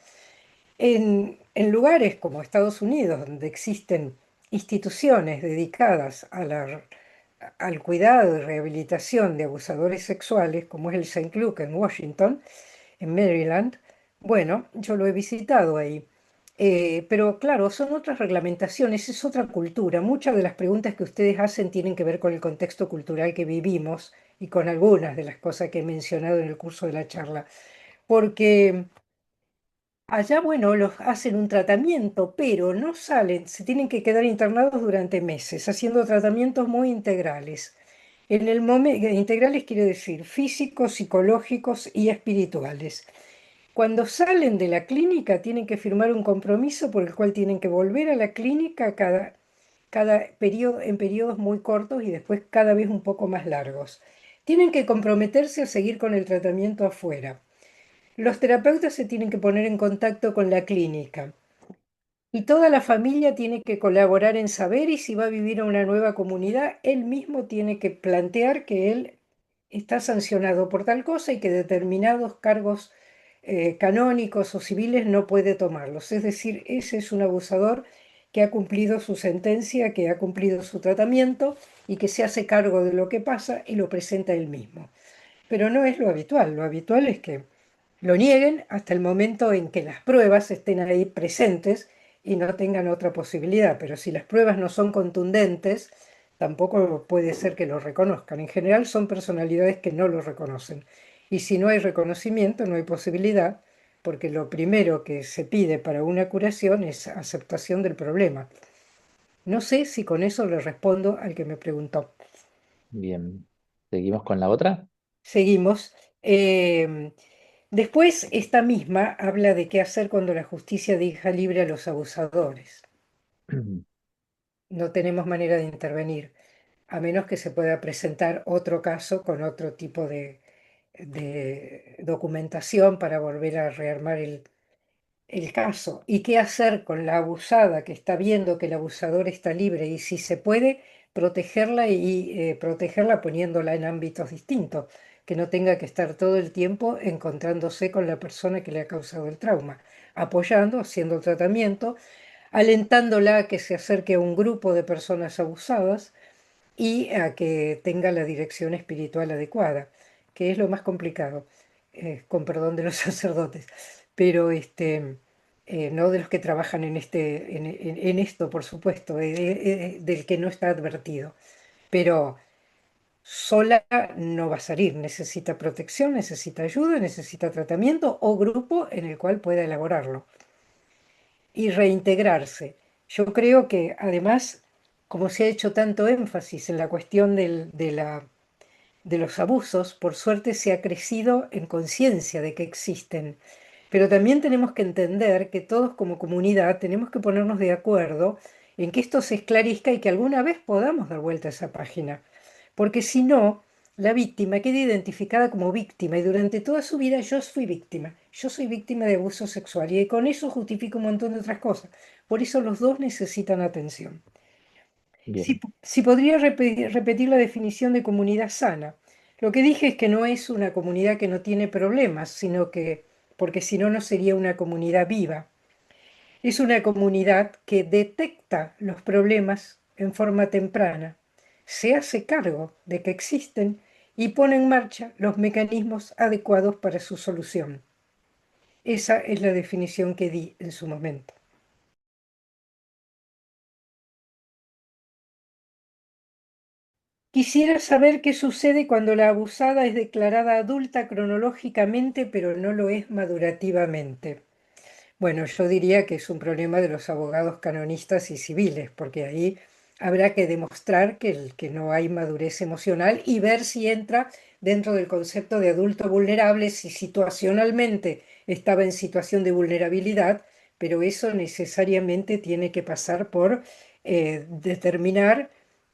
En lugares como Estados Unidos, donde existen instituciones dedicadas al cuidado y rehabilitación de abusadores sexuales, como es el St. Luke en Washington, en Maryland, bueno, yo lo he visitado ahí. Pero claro, son otras reglamentaciones, es otra cultura. Muchas de las preguntas que ustedes hacen tienen que ver con el contexto cultural que vivimos y con algunas de las cosas que he mencionado en el curso de la charla. Porque allá, bueno, los hacen un tratamiento, pero no salen, se tienen que quedar internados durante meses, haciendo tratamientos muy integrales. En el momento, integrales quiere decir físicos, psicológicos y espirituales. Cuando salen de la clínica tienen que firmar un compromiso por el cual tienen que volver a la clínica cada periodo, en periodos muy cortos y después cada vez un poco más largos. Tienen que comprometerse a seguir con el tratamiento afuera. Los terapeutas se tienen que poner en contacto con la clínica y toda la familia tiene que colaborar en saber y si va a vivir en una nueva comunidad, él mismo tiene que plantear que él está sancionado por tal cosa y que determinados cargos canónicos o civiles no puede tomarlos. Es decir, ese es un abusador que ha cumplido su sentencia, que ha cumplido su tratamiento y que se hace cargo de lo que pasa y lo presenta él mismo. Pero no es lo habitual. Lo habitual es que lo nieguen hasta el momento en que las pruebas estén ahí presentes y no tengan otra posibilidad. Pero si las pruebas no son contundentes, tampoco puede ser que lo reconozcan. En general son personalidades que no lo reconocen. Y si no hay reconocimiento, no hay posibilidad, porque lo primero que se pide para una curación es aceptación del problema. No sé si con eso le respondo al que me preguntó. Bien. ¿Seguimos con la otra? Seguimos. Después, esta misma habla de qué hacer cuando la justicia deja libre a los abusadores. No tenemos manera de intervenir, a menos que se pueda presentar otro caso con otro tipo de documentación para volver a rearmar el caso. ¿Y qué hacer con la abusada que está viendo que el abusador está libre? Y si se puede, protegerla y protegerla poniéndola en ámbitos distintos, que no tenga que estar todo el tiempo encontrándose con la persona que le ha causado el trauma, apoyando, haciendo el tratamiento, alentándola a que se acerque a un grupo de personas abusadas y a que tenga la dirección espiritual adecuada, que es lo más complicado, con perdón de los sacerdotes, pero no de los que trabajan en esto, por supuesto, del que no está advertido. Pero sola no va a salir, necesita protección, necesita ayuda, necesita tratamiento o grupo en el cual pueda elaborarlo y reintegrarse. Yo creo que además, como se ha hecho tanto énfasis en la cuestión de los abusos, por suerte se ha crecido en conciencia de que existen. Pero también tenemos que entender que todos como comunidad tenemos que ponernos de acuerdo en que esto se esclarezca y que alguna vez podamos dar vuelta a esa página. Porque si no, la víctima queda identificada como víctima y durante toda su vida yo fui víctima. Yo soy víctima de abuso sexual y con eso justifico un montón de otras cosas. Por eso los dos necesitan atención. Bien. Si podría repetir la definición de comunidad sana. Lo que dije es que no es una comunidad que no tiene problemas, sino que, porque si no, no sería una comunidad viva. Es una comunidad que detecta los problemas en forma temprana, se hace cargo de que existen y pone en marcha los mecanismos adecuados para su solución. Esa es la definición que di en su momento. Quisiera saber qué sucede cuando la abusada es declarada adulta cronológicamente, pero no lo es madurativamente. Bueno, yo diría que es un problema de los abogados canonistas y civiles, porque ahí habrá que demostrar que no hay madurez emocional y ver si entra dentro del concepto de adulto vulnerable, si situacionalmente estaba en situación de vulnerabilidad, pero eso necesariamente tiene que pasar por determinar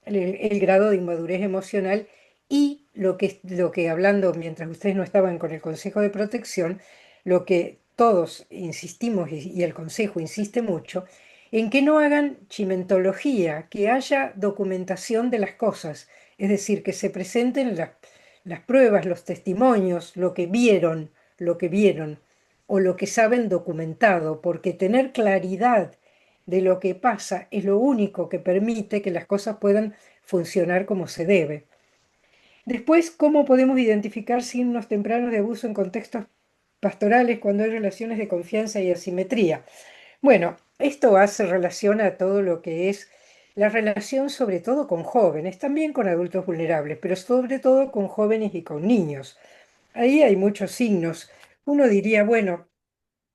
el grado de inmadurez emocional y lo que hablando mientras ustedes no estaban con el Consejo de Protección, lo que todos insistimos y el Consejo insiste mucho, en que no hagan chimentología, que haya documentación de las cosas, es decir, que se presenten las pruebas, los testimonios, lo que vieron o lo que saben documentado, porque tener claridad de lo que pasa es lo único que permite que las cosas puedan funcionar como se debe. Después, ¿cómo podemos identificar signos tempranos de abuso en contextos pastorales cuando hay relaciones de confianza y asimetría? Bueno, esto hace relación a todo lo que es la relación sobre todo con jóvenes, también con adultos vulnerables, pero sobre todo con jóvenes y con niños. Ahí hay muchos signos. Uno diría, bueno,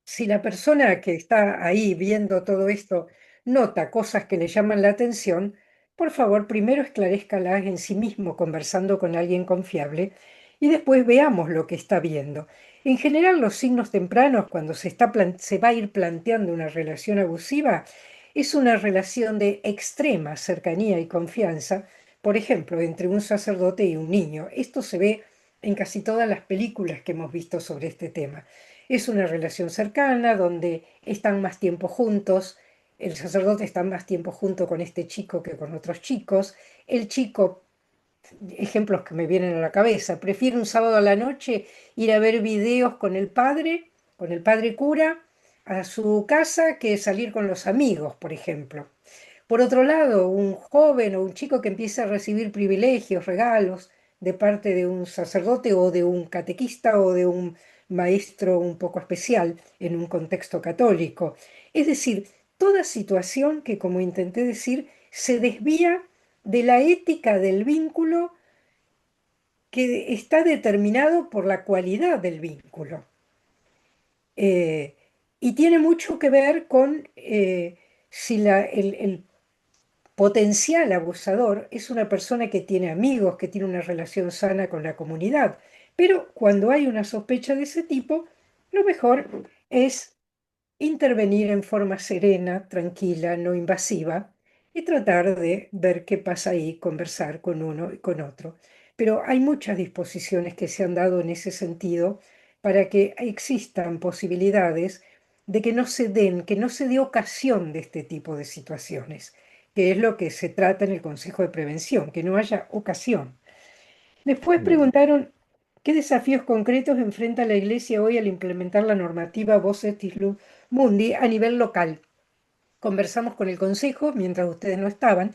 si la persona que está ahí viendo todo esto nota cosas que le llaman la atención, por favor, primero esclarezcalas en sí mismo conversando con alguien confiable y después veamos lo que está viendo. En general, los signos tempranos, cuando se va a ir planteando una relación abusiva, es una relación de extrema cercanía y confianza, por ejemplo, entre un sacerdote y un niño. Esto se ve en casi todas las películas que hemos visto sobre este tema. Es una relación cercana donde están más tiempo juntos, el sacerdote está más tiempo junto con este chico que con otros chicos, el chico, ejemplos que me vienen a la cabeza, prefiere un sábado a la noche ir a ver videos con el padre cura, a su casa que salir con los amigos, por ejemplo. Por otro lado, un joven o un chico que empieza a recibir privilegios, regalos de parte de un sacerdote o de un catequista o de un maestro un poco especial en un contexto católico. Es decir, toda situación que, como intenté decir, se desvía de la ética del vínculo que está determinado por la cualidad del vínculo. Eh, y tiene mucho que ver con si el potencial abusador es una persona que tiene amigos, que tiene una relación sana con la comunidad. Pero cuando hay una sospecha de ese tipo, lo mejor es intervenir en forma serena, tranquila, no invasiva y tratar de ver qué pasa ahí, conversar con uno y con otro. Pero hay muchas disposiciones que se han dado en ese sentido para que existan posibilidades de que no se den, que no se dé ocasión de este tipo de situaciones, que es lo que se trata en el Consejo de Prevención, que no haya ocasión. Después Bien. preguntaron, ¿qué desafíos concretos enfrenta la Iglesia hoy al implementar la normativa Voce Mundi a nivel local? Conversamos con el Consejo mientras ustedes no estaban.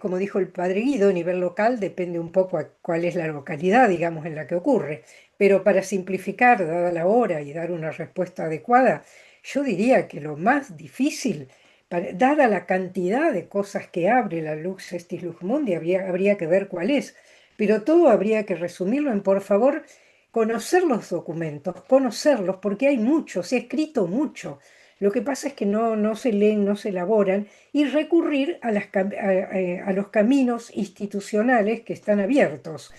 Como dijo el padre Guido, a nivel local depende un poco a cuál es la localidad, digamos, en la que ocurre. Pero para simplificar, dada la hora y dar una respuesta adecuada, yo diría que lo más difícil, dada la cantidad de cosas que abre la Lux Estis Lux Mundi, habría que ver cuál es. Pero todo habría que resumirlo en, por favor, conocer los documentos, conocerlos, porque hay mucho, se ha escrito mucho. Lo que pasa es que no se leen, no se elaboran y recurrir a los caminos institucionales que están abiertos.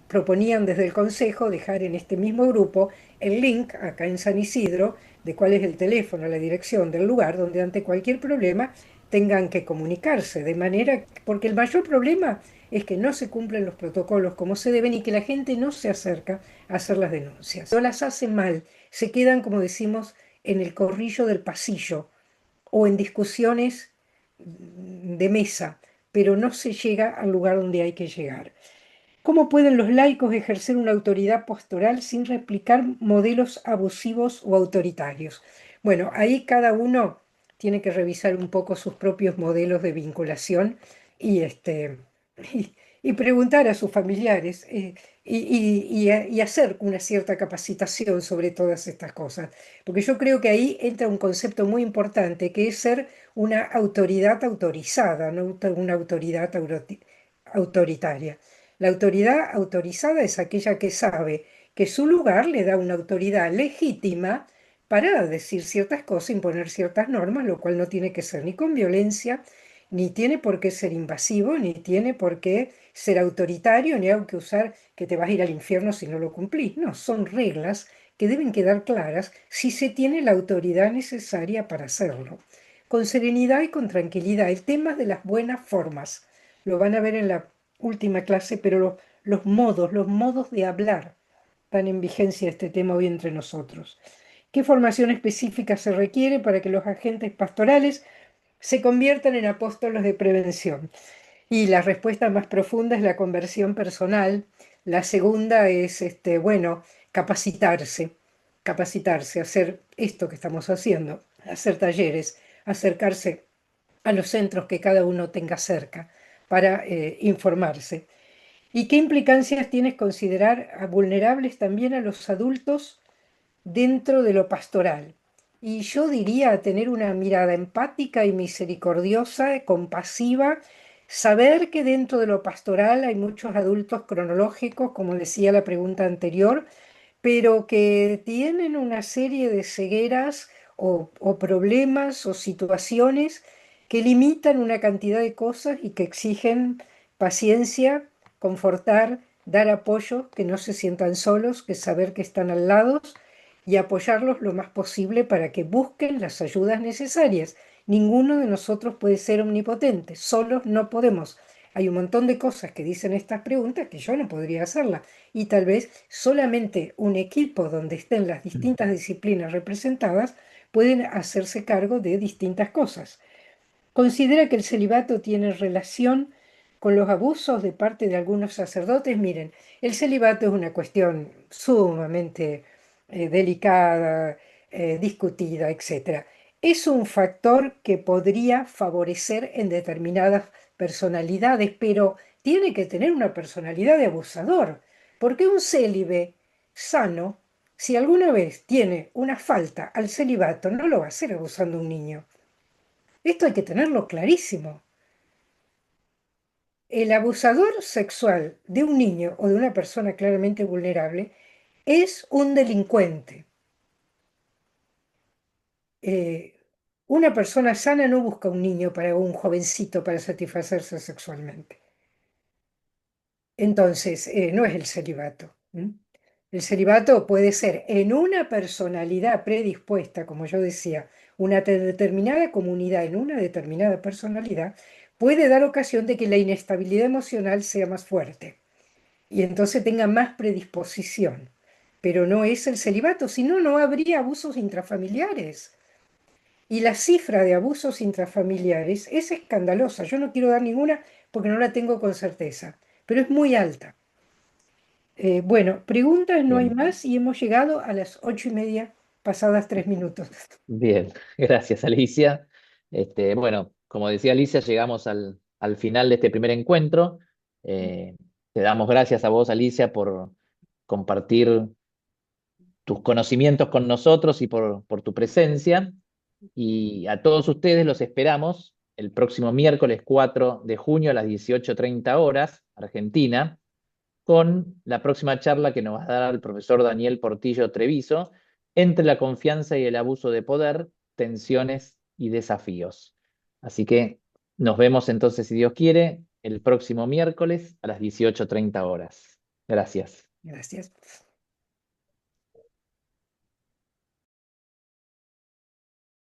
Proponían desde el Consejo dejar en este mismo grupo el link acá en San Isidro de cuál es el teléfono, la dirección del lugar donde ante cualquier problema tengan que comunicarse, de manera, porque el mayor problema es que no se cumplen los protocolos como se deben y que la gente no se acerca a hacer las denuncias. No las hace mal, se quedan, como decimos, en el corrillo del pasillo o en discusiones de mesa, pero no se llega al lugar donde hay que llegar. ¿Cómo pueden los laicos ejercer una autoridad pastoral sin replicar modelos abusivos o autoritarios? Bueno, ahí cada uno tiene que revisar un poco sus propios modelos de vinculación y, y, y preguntar a sus familiares y hacer una cierta capacitación sobre todas estas cosas. Porque yo creo que ahí entra un concepto muy importante, que es ser una autoridad autorizada, no una autoridad autoritaria. La autoridad autorizada es aquella que sabe que su lugar le da una autoridad legítima para decir ciertas cosas, imponer ciertas normas, lo cual no tiene que ser ni con violencia, ni tiene por qué ser invasivo, ni tiene por qué ser autoritario, ni hay que usar que te vas a ir al infierno si no lo cumplís. No, son reglas que deben quedar claras si se tiene la autoridad necesaria para hacerlo. Con serenidad y con tranquilidad. El tema de las buenas formas. Lo van a ver en la última clase, pero los modos de hablar están en vigencia este tema hoy entre nosotros. ¿Qué formación específica se requiere para que los agentes pastorales se conviertan en apóstoles de prevención? Y la respuesta más profunda es la conversión personal. La segunda es, bueno, capacitarse, hacer esto que estamos haciendo, hacer talleres, acercarse a los centros que cada uno tenga cerca para informarse. ¿Y qué implicancias tiene considerar a vulnerables también a los adultos dentro de lo pastoral? Y yo diría tener una mirada empática y misericordiosa, compasiva, saber que dentro de lo pastoral hay muchos adultos cronológicos, como decía la pregunta anterior, pero que tienen una serie de cegueras o problemas o situaciones que limitan una cantidad de cosas y que exigen paciencia, confortar, dar apoyo, que no se sientan solos, que saber que están al lado y apoyarlos lo más posible para que busquen las ayudas necesarias. Ninguno de nosotros puede ser omnipotente, solos no podemos. Hay un montón de cosas que dicen estas preguntas que yo no podría hacerlas y tal vez solamente un equipo donde estén las distintas disciplinas representadas pueden hacerse cargo de distintas cosas. Considera que el celibato tiene relación con los abusos de parte de algunos sacerdotes. Miren, el celibato es una cuestión sumamente delicada, discutida, etc. Es un factor que podría favorecer en determinadas personalidades, pero tiene que tener una personalidad de abusador, porque un célibe sano, si alguna vez tiene una falta al celibato, no lo va a hacer abusando a un niño. Esto hay que tenerlo clarísimo. El abusador sexual de un niño o de una persona claramente vulnerable es un delincuente. Una persona sana no busca un niño para un jovencito para satisfacerse sexualmente. Entonces, no es el celibato. El celibato puede ser en una personalidad predispuesta, como yo decía, una determinada comunidad en una determinada personalidad, puede dar ocasión de que la inestabilidad emocional sea más fuerte y entonces tenga más predisposición. Pero no es el celibato, si no, no habría abusos intrafamiliares. Y la cifra de abusos intrafamiliares es escandalosa. Yo no quiero dar ninguna porque no la tengo con certeza, pero es muy alta. Bueno, preguntas no hay Bien, más y hemos llegado a las 8:30, pasadas 3 minutos. bien. Gracias, Alicia. Bueno, como decía Alicia, llegamos al final de este primer encuentro. Te damos gracias a vos, Alicia, por compartir tus conocimientos con nosotros y por tu presencia. Y a todos ustedes los esperamos el próximo miércoles 4 de junio a las 18:30 horas, Argentina, con la próxima charla que nos va a dar el profesor Daniel Portillo Treviso, entre la confianza y el abuso de poder, tensiones y desafíos. Así que nos vemos entonces, si Dios quiere, el próximo miércoles a las 18:30 horas. Gracias. Gracias.